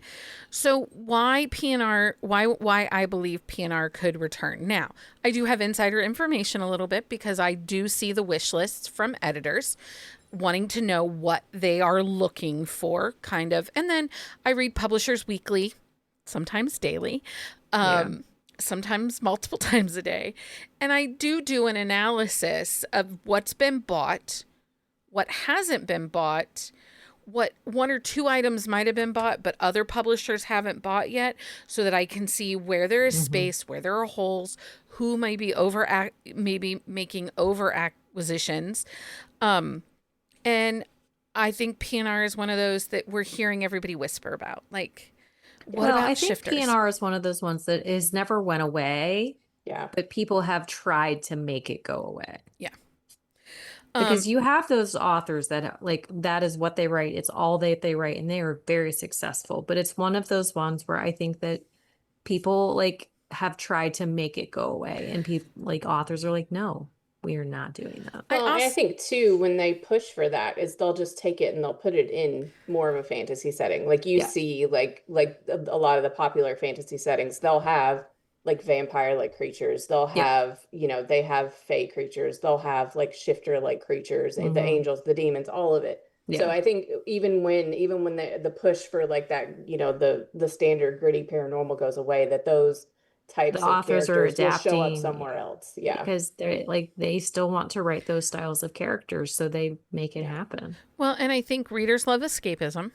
So why PNR why I believe PNR could return. Now, I do have insider information a little bit because I do see the wish lists from editors wanting to know what they are looking for kind of. And then I read Publishers Weekly, sometimes daily. Yeah. Um sometimes multiple times a day, and I do an analysis of what's been bought, what hasn't been bought, what one or two items might have been bought, but other publishers haven't bought yet, so that I can see where there is Hmm. space, where there are holes, who might be maybe making over acquisitions. And I think PNR is one of those that we're hearing everybody whisper about. Like, what yeah, Well, I about think shifters? PNR is one of those ones that is never went away, yeah. but people have tried to make it go away. Yeah. Because Um, you have those authors that like that is what they write. It's all they write, and they are very successful. But it's one of those ones where I think that people like have tried to make it go away, and people like authors are like, no, we are not doing that. I Well, and I also think too, when they push for that, is they'll just take it and they'll put it in more of a fantasy setting. Like you Yeah. see, like a lot of the popular fantasy settings, they'll have like vampire-like creatures. They'll Yep. have, they have fey creatures. They'll have like shifter-like creatures, the Hmm. angels, the demons, all of it. So Yeah. I think even when the push for like that, the standard gritty paranormal goes away, that those The types of authors are characters will show up adapting, somewhere yeah, else. Yeah. because they're like they still want to write those styles of characters, so they make it Yeah. happen. well, and I think readers love escapism,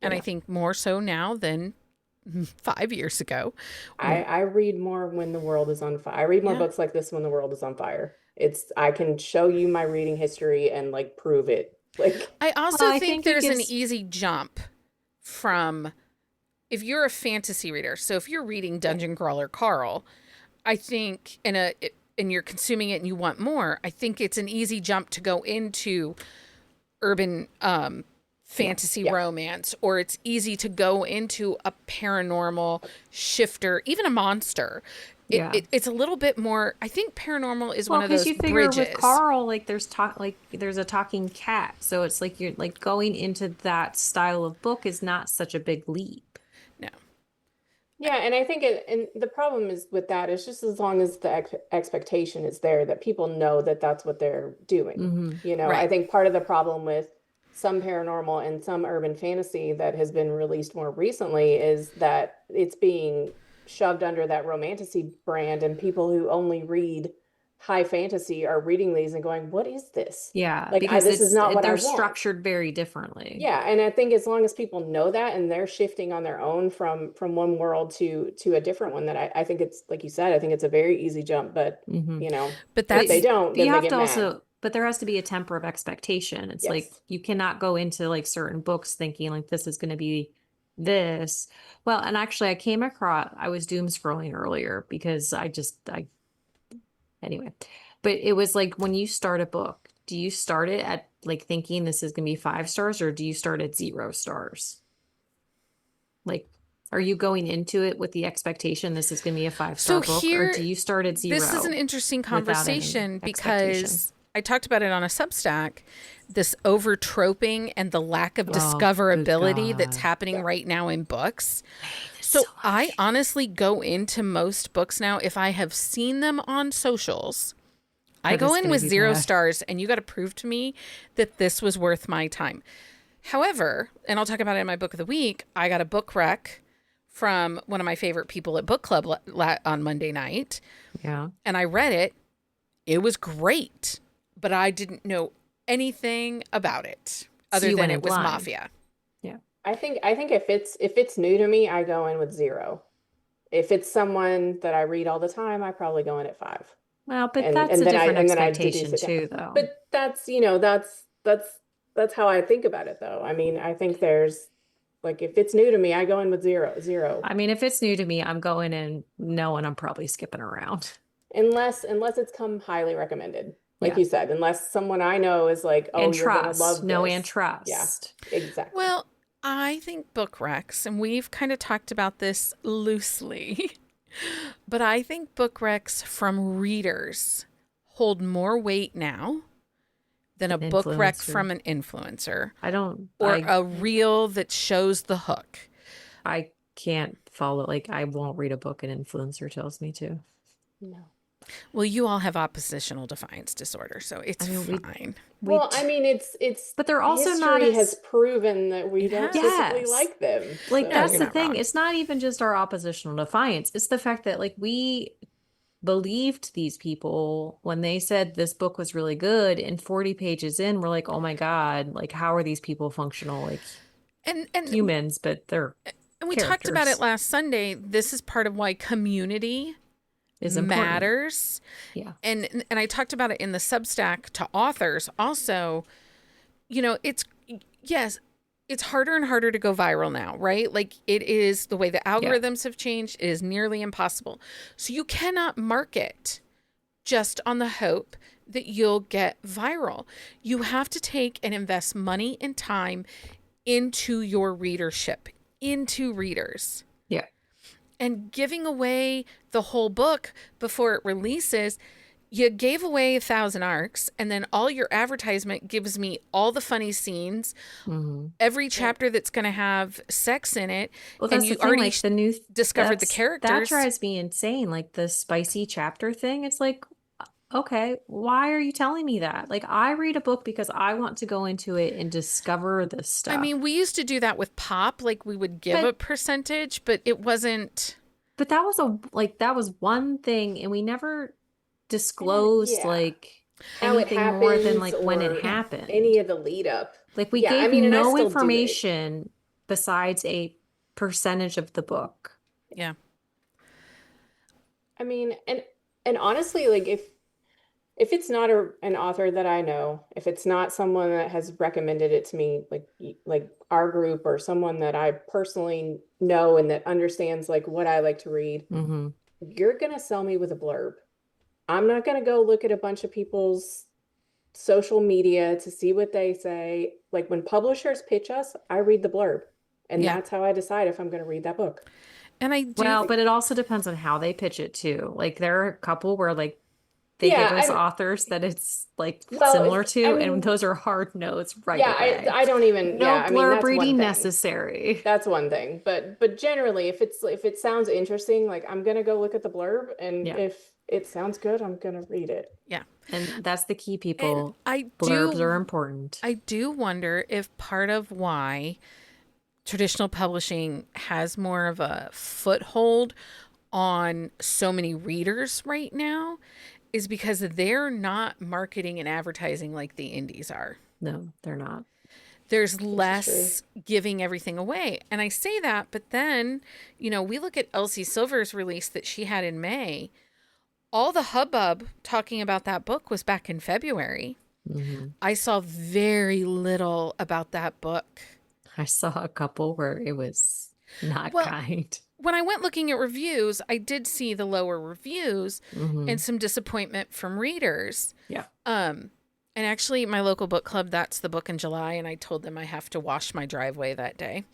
and I Yeah. think more so now than 5 years ago. I read more when the world is on fire. I read more Yeah. books like this when the world is on fire. I can show you my reading history and like prove it. Like, I Well, also I think think it there's an gives, easy jump from if you're a fantasy reader. So if you're reading yeah, Dungeon Crawler Carl, I think and you're consuming it and you want more, I think it's an easy jump to go into urban yeah, fantasy yeah, romance, or it's easy to go into a paranormal shifter, even a monster. yeah. It's a little bit more. I think paranormal is one Well, of because those you figure with bridges. Carl, like there's a talking cat, so it's like you're like going into that style of book is not such a big leap. No, yeah. And I think and the problem is with that is just as long as the expectation is there that people know that that's what they're doing. Hmm. I right. think part of the problem with some paranormal and some urban fantasy that has been released more recently is that it's being shoved under that romantasy brand, and people who only read high fantasy are reading these and going, "What is this? Yeah, Like, because this is not what I they're want." structured very differently. Yeah, and I think as long as people know that and they're shifting on their own from one world to a different one, that I think it's like you said, I think it's a very easy jump. But Hmm. But if they that's don't, But you then they have get to mad. also, but there has to be a temper of expectation. It's like Yes. you cannot go into like certain books thinking like this is going to be this. Well, and actually, I was doom scrolling earlier because anyway, but it was like when you start a book, do you start it at like thinking this is going to be 5 stars or do you start at 0 stars? Like, are you going into it with the expectation this is going to be a 5-star So book, or here, do you start at this is an 0 interesting without any conversation expectation? because I talked about it on a Substack, this over troping and the lack of Oh, good discoverability that's God. happening right now in books. I hate it so So I much. honestly go into most books now, if I have seen them on socials, I That go it's in going to with be 0 bad. stars, and you got to prove to me that this was worth my time. However, and I'll talk about it in my book of the week, I got a book rec from one of my favorite people at book club on Monday night, Yeah. and I read it. It was great, but I didn't know anything about it So other you than went in it was blind. mafia. Yeah. I think if it's new to me, I go in with 0. If it's someone that I read all the time, I probably go in at 5. Well, but that's a Then different I deduce expectation it down. too, though. But that's, that's how I think about it though. I mean, I think there's like if it's new to me, I go in with 0. I mean, if it's new to me, I'm going in knowing I'm probably skipping around. Unless it's come highly recommended. Like Yeah. you said, unless someone I know is like, "Oh, And you're gonna trust. love No and this." Yeah, trust. exactly. Well, I think book recs, and we've kind of talked about this loosely, but I think book recs from readers hold more weight now than a An book rec influencer. from an influencer I don't, or a reel that shows the hook. I can't follow, like, I won't read a book an influencer tells me to. No. Well, you all have oppositional defiance disorder, so it's I mean, fine. Well, I mean, it's but they're also not history has as, proven that we It don't has. typically yes. like them. Like, No, that's you're the So, not thing. wrong. It's not even just our oppositional defiance. It's the fact that, like, we believed these people when they said this book was really good, and 40 pages in, we're like, oh my God, like, how are these people functional? Like And humans, but they're we talked about it characters. last Sunday. This is part of why community Is important. matters. Yeah. And I talked about it in the Substack to authors also. You know, it's yes, it's harder and harder to go viral now, right? Like it is the way the Yeah. algorithms have changed, it is nearly impossible. So you cannot market just on the hope that you'll get viral. You have to take and invest money and time into your readership, into readers. Yeah. And giving away the whole book before it releases, you gave away 1,000 arcs, and then all your advertisement gives me all the funny scenes, Mm-hmm. every chapter that's going to have sex in it, Well, and that's you the thing. already Like the new, discovered the that characters. drives me insane. Like the spicy chapter thing. It's like, okay, why are you telling me that? Like, I read a book because I want to go into it and discover this stuff. I mean, we used to do that with pop, like we would give But- a percentage, but it wasn't. But that was that was one thing, and we never disclosed yeah. like how it anything more than happens like when or it happened. any of the lead up. Like we Yeah, I gave mean, and I no still do it. information besides a percentage of the book. Yeah. I mean, and honestly, like if it's not an author that I know, if it's not someone that has recommended it to me, like our group or someone that I personally know and that understands like what I like to read, Mm-hmm. you're gonna sell me with a blurb. I'm not gonna go look at a bunch of people's social media to see what they say. Like when publishers pitch us, I read the blurb, and Yeah. that's how I decide if I'm gonna read that book. And I do. Well, but it also depends on how they pitch it too. Like there are a couple where like they Yeah, give us I'm authors that it's like well, similar if, to, I and mean, those are hard no's right yeah, away. I don't even, No yeah, I mean, blurb that's one reading thing. necessary. That's one thing. But generally, if it sounds interesting, like I'm gonna go look at the blurb, and Yeah. if it sounds good, I'm gonna read it. Yeah. And that's the key, And people. I Blurbs do. are important. I do wonder if part of why traditional publishing has more of a foothold on so many readers right now is because they're not marketing and advertising like the indies are. No, they're not. There's less giving everything away. And I say that, but then, you know, we look at Elsie Silver's release that she had in May. All the hubbub talking about that book was back in February. Mm-hmm. I saw very little about that book. I saw a couple where it was not kind. When I went looking at reviews, I did see the lower reviews Mm-hmm. and some disappointment from readers. Yeah. And actually, my local book club, that's the book in July, and I told them I have to wash my driveway that day.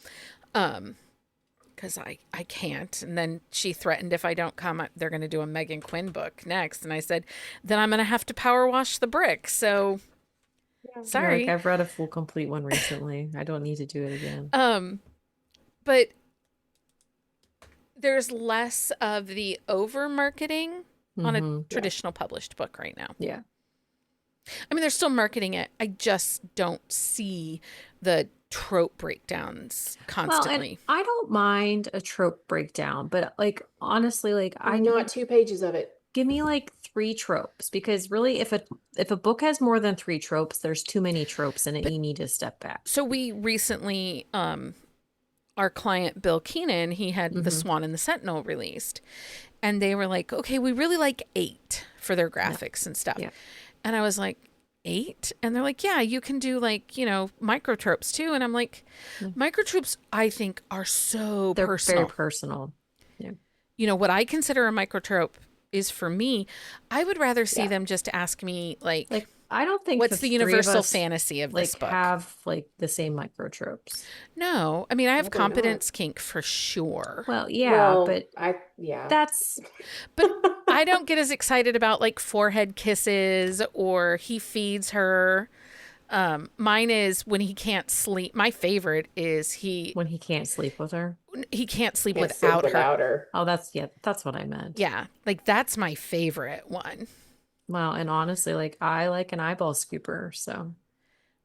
because I can't. And then she threatened if I don't come, they're going to do a Megan Quinn book next. And I said, then I'm going to have to power wash the brick. So Yeah. You're sorry. like, I've read a full complete one recently. I don't need to do it again. But there's less of the over marketing on a traditional published book right now. Yeah. I mean, they're still marketing it. I just don't see the trope breakdowns constantly. Well, and I don't mind a trope breakdown, but like honestly, like I Not need 2 pages of it. give me like 3 tropes because really if a book has more than 3 tropes, there's too many tropes in it. You need to step back. So we recently, our client Bill Keenan, he had The Swan and the Sentinel released, and they were like, okay, we really like 8 for their graphics and stuff. Yeah. And I was like, 8? And they're like, yeah, you can do like, microtropes too. And I'm like, microtropes I think are so They're personal. very personal. Yeah. What I consider a microtrope is, for me, I would rather see them just ask me like I don't think what's the 3 of universal us, fantasy of like this book? have like the same microtropes. No, I mean, I have Probably not. competence kink for sure. Well, yeah, Well, but yeah. that's But I don't get as excited about like forehead kisses or he feeds her. Mine is when he can't sleep. My favorite is when he can't sleep with her. he can't sleep Can't sleep without her. without her. Oh, that's what I meant. Yeah, like that's my favorite one. Well, and honestly, like I like an eyeball scooper, so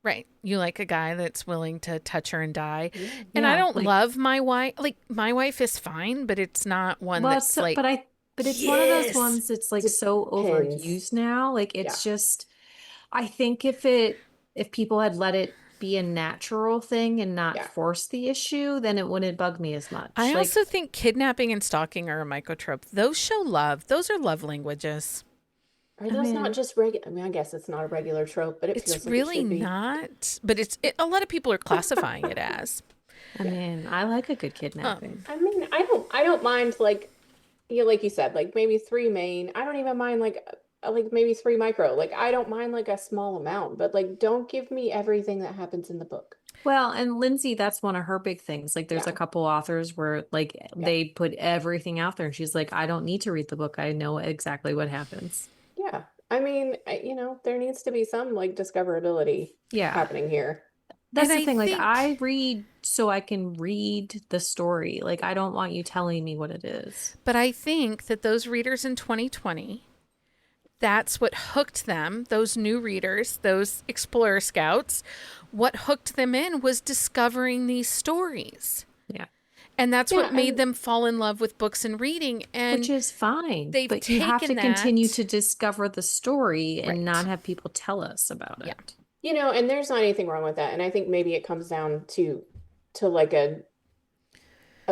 Right. You like a guy that's willing to touch her and die. Yeah. And I Yeah, don't like- love my wife. Like my wife is fine, but it's not one well, that's like, but it's one of those yes. ones that's like so Depends. overused now. Like it's just I think if people had let it be a natural thing and not force the issue, then it wouldn't bug me as much. I Like, also think kidnapping and stalking are a microtrope. Those show love. Those are love languages. Are those not just regular? I mean, I guess it's not a regular trope, but it It's feels like really it should be. not, but a lot of people are classifying it as. I mean, I like a good kidnapping. I mean, I don't mind like you said, like maybe 3 main. I don't even mind like maybe 3 micro. Like I don't mind like a small amount, but like don't give me everything that happens in the book. Well, and Lindsay, that's one of her big things. Like there's a couple authors where like they put everything out there and she's like, I don't need to read the book. I know exactly what happens. Yeah. I mean, there needs to be some like discoverability happening here. That's And the I thing. Like think- I read so I can read the story. Like I don't want you telling me what it is. But I think that those readers in 2020, that's what hooked them, those new readers, those Explorer Scouts, what hooked them in was discovering these stories. Yeah. And that's Yeah, what made and- them fall in love with books and reading. And Which is fine. they've But you have to taken continue that- to discover the story and Right. not have people tell us about Yeah. it. And there's not anything wrong with that. And I think maybe it comes down to like a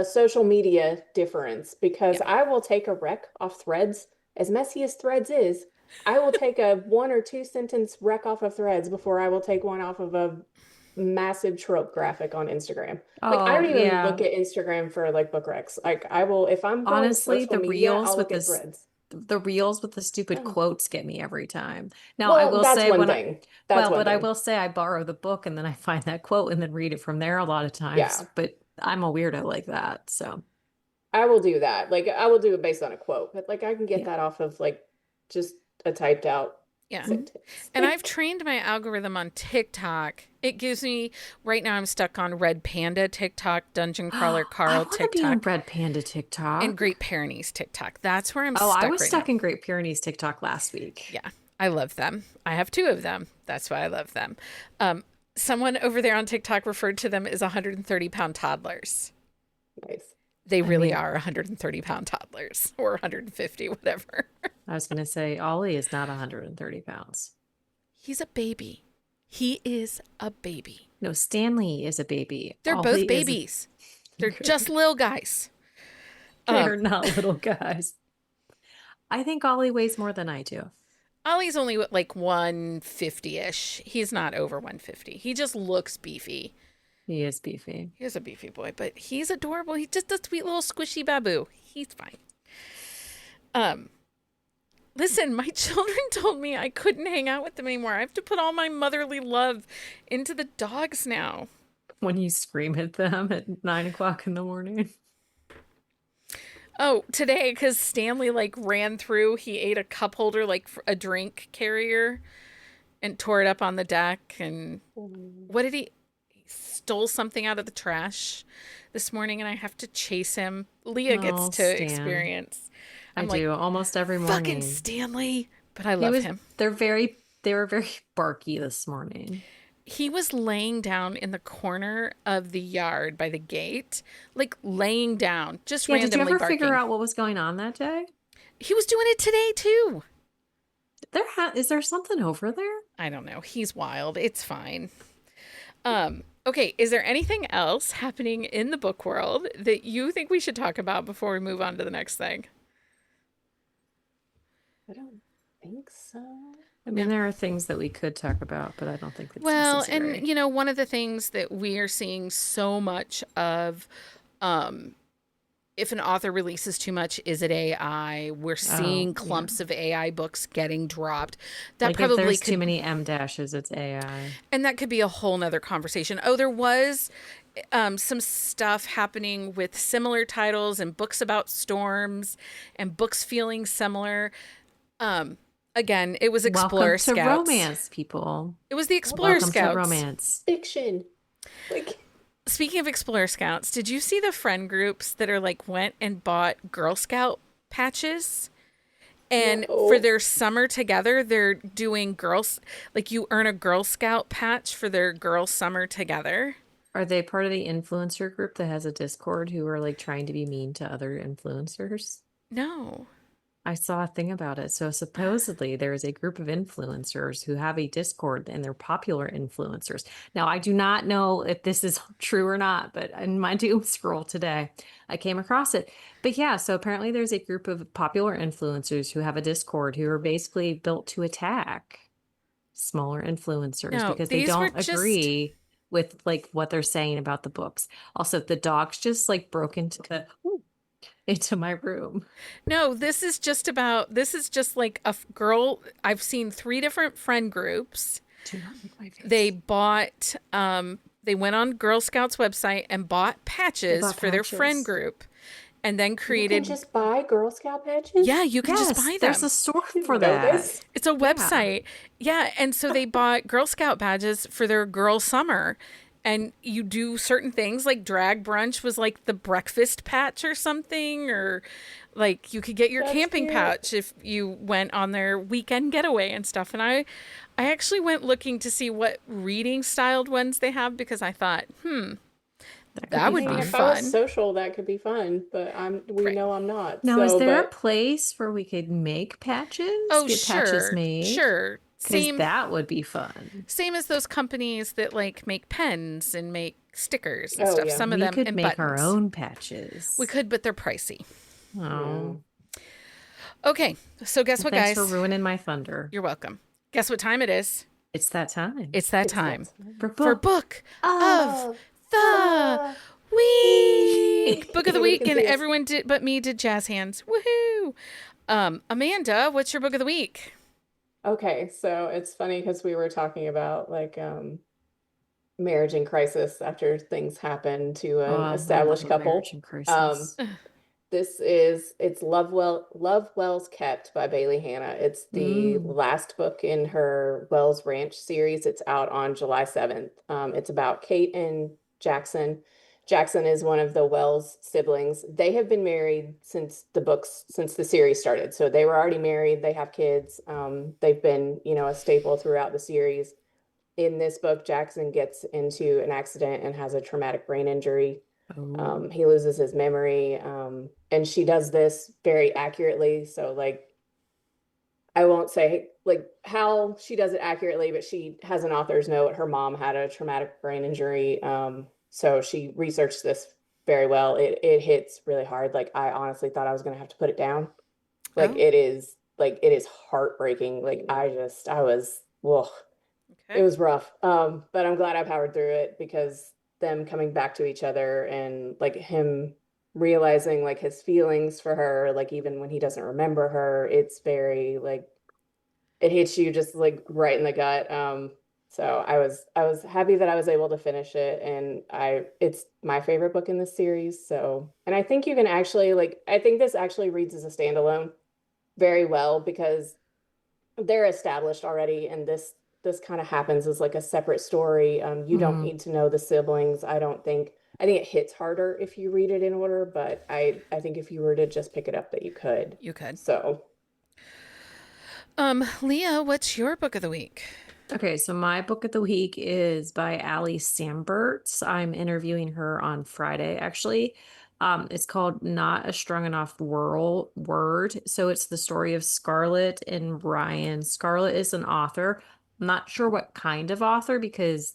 social media difference because I will take a rec off Threads, as messy as Threads is. I will take a 1 or 2 sentence rec off of Threads before I will take one off of a massive trope graphic on Instagram. Like I don't even look at Instagram for like book recs. Like I will, if I'm going Honestly, social the media, reels I'll with look at this Threads. the reels with the stupid Oh. quotes get me every time. Now I will that's say one when thing. That's one but I thing. will say I borrow the book and then I find that quote and then read it from there a lot of times. Yeah. But I'm a weirdo like that. So I will do that. Like I will do it based on a quote, but like I can get that off of like just a typed out Yeah. sentence. And I've trained my algorithm on TikTok. It gives me, right now I'm stuck on Red Panda TikTok, Dungeon Crawler I Carl want to be on TikTok, Red Panda TikTok. and Great Pyrenees TikTok. That's where I'm Oh, stuck I was right stuck now. in Great Pyrenees TikTok last week. Yeah, I love them. I have 2 of them. That's why I love them. Someone over there on TikTok referred to them as 130-pound toddlers. Nice. They really are 130-pound toddlers, or 150, whatever. I was going to say Ollie is not 130 pounds. He's a baby. He is a baby. No, Stanley is a baby. They're Ollie both babies. They're just little guys. They're not little guys. I think Ollie weighs more than I do. Ollie's only like 150-ish. He's not over 150. He just looks beefy. He is beefy. He's a beefy boy, but he's adorable. He's just a sweet little squishy babu. He's fine. Listen, my children told me I couldn't hang out with them anymore. I have to put all my motherly love into the dogs now. When you scream at them at 9 o'clock in the morning. Oh, today, because Stanley like ran through, he ate a cup holder, like a drink carrier, and tore it up on the deck. And Mm. what did he stole something out of the trash this morning, and I have to chase him. Leah gets Oh, to Stan. experience. I I'm like, do almost every fucking morning. Stanley, but I He love was, him. they were very barky this morning. He was laying down in the corner of the yard by the gate, like laying down, just Yeah, did you randomly ever figure barking. out what was going on that day? He was doing it today too. Is there something over there? I don't know. He's wild. It's fine. Okay, is there anything else happening in the book world that you think we should talk about before we move on to the next thing? I don't think so. I mean, No. there are things that we could talk about, but I don't think it's Well, and necessary. one of the things that we are seeing so much of, um, if an author releases too much, is it AI? We're Oh, seeing yeah. clumps of AI books getting dropped. That Like if probably there's too could, many M dashes, it's AI. and that could be a whole nother conversation. Oh, there was some stuff happening with similar titles and books about storms and books feeling similar. Um, Again, it was Welcome Explorer to Scouts. romance, people. It was the Explorer Welcome to Scouts. romance. Fiction. Like, Speaking of Explorer Scouts, did you see the friend groups that are like went and bought Girl Scout patches? And for no. their summer together, they're doing girls, like you earn a Girl Scout patch for their girl summer together. Are they part of the influencer group that has a Discord who are like trying to be mean to other influencers? No. I saw a thing about it. So supposedly there is a group of influencers who have a Discord and they're popular influencers. Now, I do not know if this is true or not, but in my doom scroll today, I came across it. But yeah, so apparently there's a group of popular influencers who have a Discord who are basically built to attack smaller influencers No, because they these were don't just agree with like what they're saying about the books. Also, the dogs just like broke into my room. no, this is just like girl. I've seen three different friend groups. Do not make my They face. bought they went on Girl Scouts website and bought They patches bought for their friend patches. group and then You can created. just buy Girl Scout Yeah, patches? you can just Yes, buy there's them. a store I for didn't know that. this. It's a Yeah. website. Yeah, and so they bought Girl Scout badges for their girl summer. And you do certain things like drag brunch was like the breakfast patch or something, or like you could get your That's camping cute. patch if you went on their weekend getaway and stuff. And I actually went looking to see what reading styled ones they have because I thought, That could that be I would mean, be if I was fun. fun. social, that could be fun, but we Right. know I'm not. Now, is So, there a but place where we could make patches? Oh, Get patches sure. made? Sure. Because that would be fun. Same as those companies that like make pens and make stickers and oh stuff. yeah. Some of We them could and make our buttons. own We patches. could, but they're pricey. Oh, Mm. Okay, so guess well, what, thanks for guys? ruining my thunder. You're welcome. Guess what time it is? It's that time It's that It's that time time. for for book book of Of the the week. Book of the Nobody week, can and see us. everyone did but me did jazz hands. Woohoo! Amanda, what's your book of the week? Okay, so it's funny because we were talking about like marriage in crisis after things happen to an Oh, I love established a marriage couple. in Um, crisis. it's Love Wells Kept by Bailey Hannah. It's the Mm. last book in her Wells Ranch series. It's out on July 7th. It's about Kate and Jackson. Jackson is one of the Wells siblings. They have been married since the series started. So they were already married. They have kids. They've been, a staple throughout the series. In this book, Jackson gets into an accident and has a traumatic brain injury. Oh, He loses his memory. And she does this very accurately. So, like, I won't say like how she does it accurately, but she has an author's note. Her mom had a traumatic brain injury. So she researched this very well. It hits really hard. Like, I honestly thought I was gonna have to put it down. Oh, Like it is heartbreaking. I was, whoa, it okay. was rough. But I'm glad I powered through it because them coming back to each other and like him realizing like his feelings for her, like even when he doesn't remember her, it's very like it hits you just like right in the gut. So I was happy that I was able to finish it, and it's my favorite book in this series. So, and I think you can actually like I think this actually reads as a standalone very well because they're established already, and this kind of happens as like a separate story. You don't Mm-hmm. need to know the siblings, I don't think. I think it hits harder if you read it in order, but I think if you were to just pick it up that you could. You could. So, Leah, what's your book of the week? Okay, so my book of the week is by Ali Samberts. I'm interviewing her on Friday, actually. It's called Not a Strong Enough Word. So it's the story of Scarlett and Ryan. Scarlett is an author. I'm not sure what kind of author because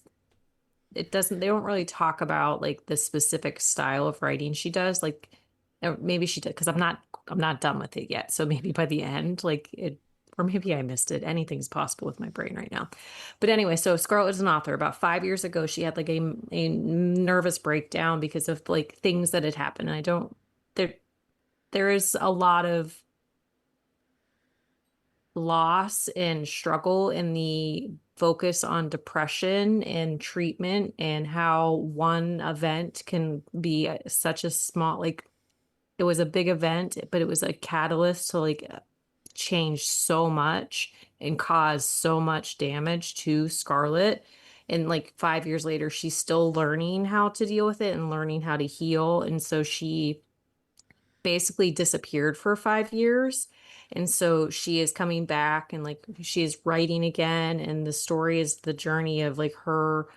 they don't really talk about like the specific style of writing she does. Like maybe she did because I'm not done with it yet. So maybe by the end, like it, or maybe I missed it. Anything's possible with my brain right now. But anyway, so Scarlett is an author. About 5 years ago, she had like a nervous breakdown because of like things that had happened. And I don't there there is a lot of loss and struggle in the focus on depression and treatment and how one event can be such a small, like it was a big event, but it was a catalyst to like change so much and cause so much damage to Scarlett. And like 5 years later, she's still learning how to deal with it and learning how to heal. And so she basically disappeared for 5 years. And so she is coming back and like she is writing again. And the story is the journey of like her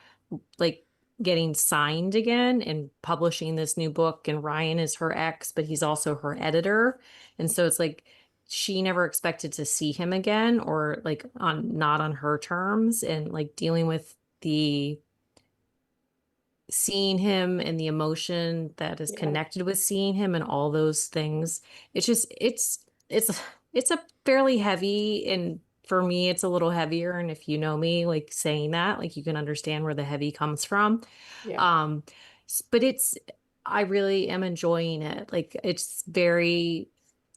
like getting signed again and publishing this new book. And Ryan is her ex, but he's also her editor. And so it's like she never expected to see him again or like on not on her terms and like dealing with the seeing him and the emotion that is yeah. connected with seeing him and all those things. It's just it's a fairly heavy, and for me it's a little heavier, and if you know me, like saying that, like you can understand where the heavy comes from. Yeah. um but I really am enjoying it. Like it's very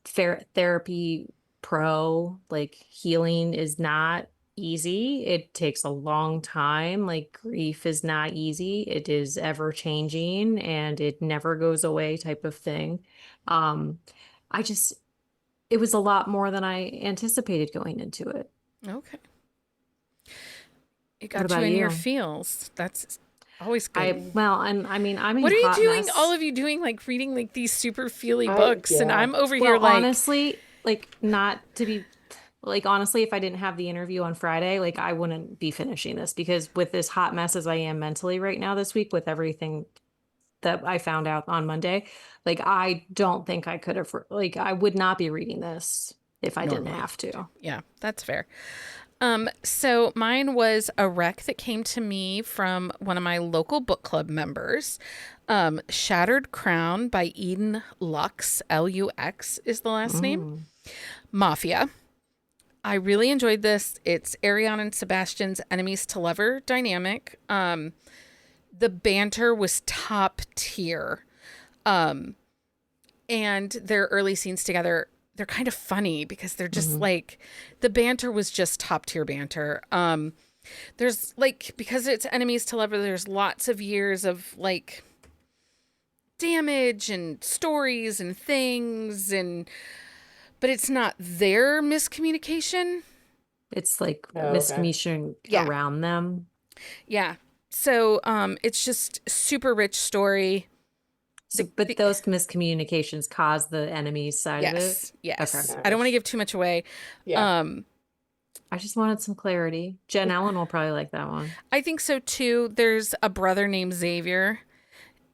fair therapy pro. Like healing is not easy. It takes a long time. Like grief is not easy. It is ever changing and it never goes away type of thing. Um, I just, it was a lot more than I anticipated going into it. Okay. It What got you about in your you? feels. That's always good. Well, and I mean, I'm in What are you hot doing? All mess. of you doing like reading like these super feely I books, and yeah. I'm over here Well, like, honestly, like not to be like honestly, if I didn't have the interview on Friday, like I wouldn't be finishing this because with this hot mess as I am mentally right now this week with everything that I found out on Monday, like I don't think I could have like I would not be reading this if I didn't normally. have to. Yeah, that's fair. So mine was a rec that came to me from one of my local book club members. Shattered Crown by Eden Lux, Lux is the last name. Mm. Mafia. I really enjoyed this. It's Ariane and Sebastian's enemies to lover dynamic. The banter was top tier. Um, and their early scenes together, they're kind of funny because they're just Hmm. like the banter was just top tier banter. There's like because it's enemies to lover, there's lots of years of like damage and stories and things and but it's not their miscommunication. It's like Oh, okay. miscommunication Yeah. around them. Yeah. So it's just super rich story. So, but those miscommunications cause the enemy's side of it. Yes. Okay. Yes. I don't want to Nice. give too much away. Yeah. Um I just wanted some clarity. Jen Ellen will probably like that one. I think so too. There's a brother named Xavier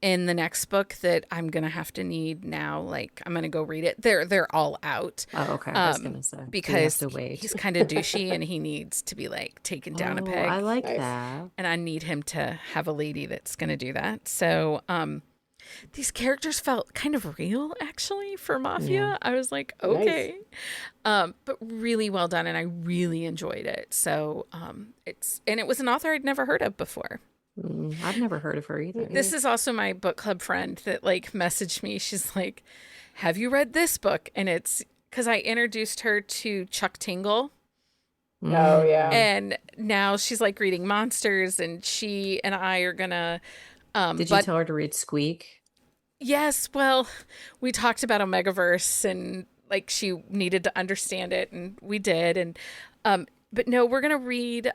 in the next book that I'm gonna have to need now. Like I'm gonna go read it. They're all out. Oh, okay. I was gonna say. So you have Because to wait. he's kind of douchey and he needs to be like taken down a Oh, I peg. like Nice. that. And I need him to have a lady that's gonna do that. So these characters felt kind of real actually for Yeah. Mafia. I was like, Nice. okay. But really well done and I really enjoyed it. So it was an author I'd never heard of before. I've never heard of her either. This is also my book club friend that like messaged me. She's like, "Have you read this book?" And it's because I introduced her to Chuck Tingle. Oh, yeah. And now she's like reading monsters, and she and I are gonna Did you tell her to read Squeak? yes, well, we talked about Omegaverse and like she needed to understand it, and we did. And but no, we're gonna read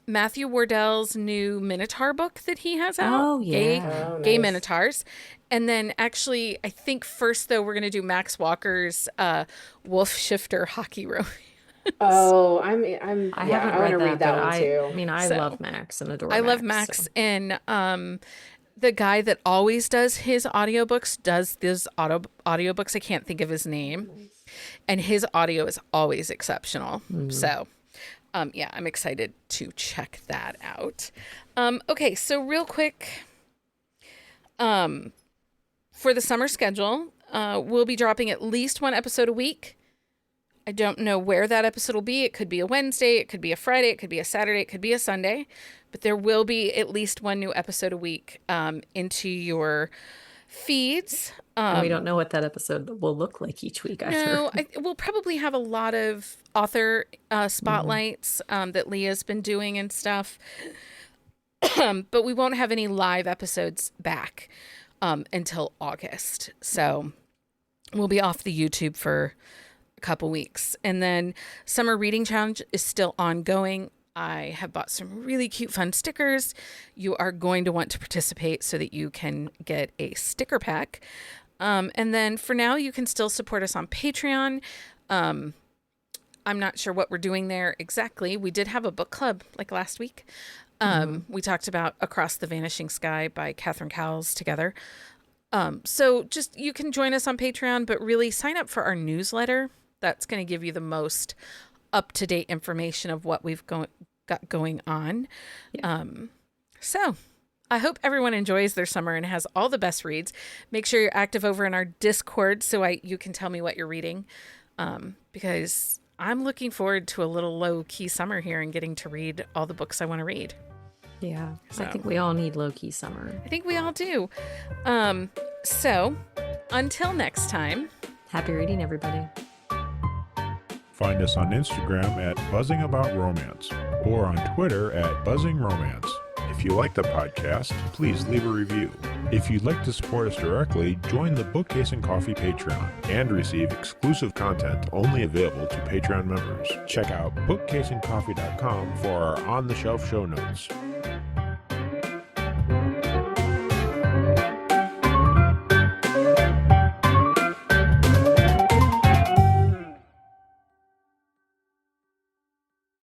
Matthew Wardell's new Minotaur book that he has out. Oh, yeah. Oh, Gay nice. Minotaurs. And then actually, I think first though we're gonna do Max Walker's Wolf Shifter Hockey Romance. Oh, I yeah, haven't I read want to that, read that but one too. I mean, I So, love Max and adore I love Max. Max, So. and the guy that always does his audiobooks does these audiobooks. I can't think of his name. And his audio is always exceptional. So, yeah, I'm excited to check that out. Okay, so real quick, for the summer schedule, we'll be dropping at least one episode a week. I don't know where that episode will be. It could be a Wednesday, it could be a Friday, it could be a Saturday, it could be a Sunday, but there will be at least one new episode a week into your feeds. And we don't know what that episode will look like each week either. No, we'll probably have a lot of author spotlights that Leah's been doing and stuff. But we won't have any live episodes back until August. So we'll be off the YouTube for a couple weeks. And then Summer Reading Challenge is still ongoing. I have bought some really cute, fun stickers. You are going to want to participate so that you can get a sticker pack. And then for now, you can still support us on Patreon. I'm not sure what we're doing there exactly. We did have a book club like last week. We talked about Across the Vanishing Sky by Catherine Cowles together. So just you can join us on Patreon, but really sign up for our newsletter. That's going to give you the most up-to-date information of what we've got going on. Yeah. So I hope everyone enjoys their summer and has all the best reads. Make sure you're active over in our Discord so you can tell me what you're reading, because I'm looking forward to a little low-key summer here and getting to read all the books I want to read. Yeah, So. I think we all need low-key summer. I think we all do. So until next time. Happy reading, everybody. Find us on Instagram at Buzzing About Romance or on Twitter at Buzzing Romance. If you like the podcast, please leave a review. If you'd like to support us directly, join the Bookcase and Coffee Patreon and receive exclusive content only available to Patreon members. Check out bookcaseandcoffee.com for our on-the-shelf show notes.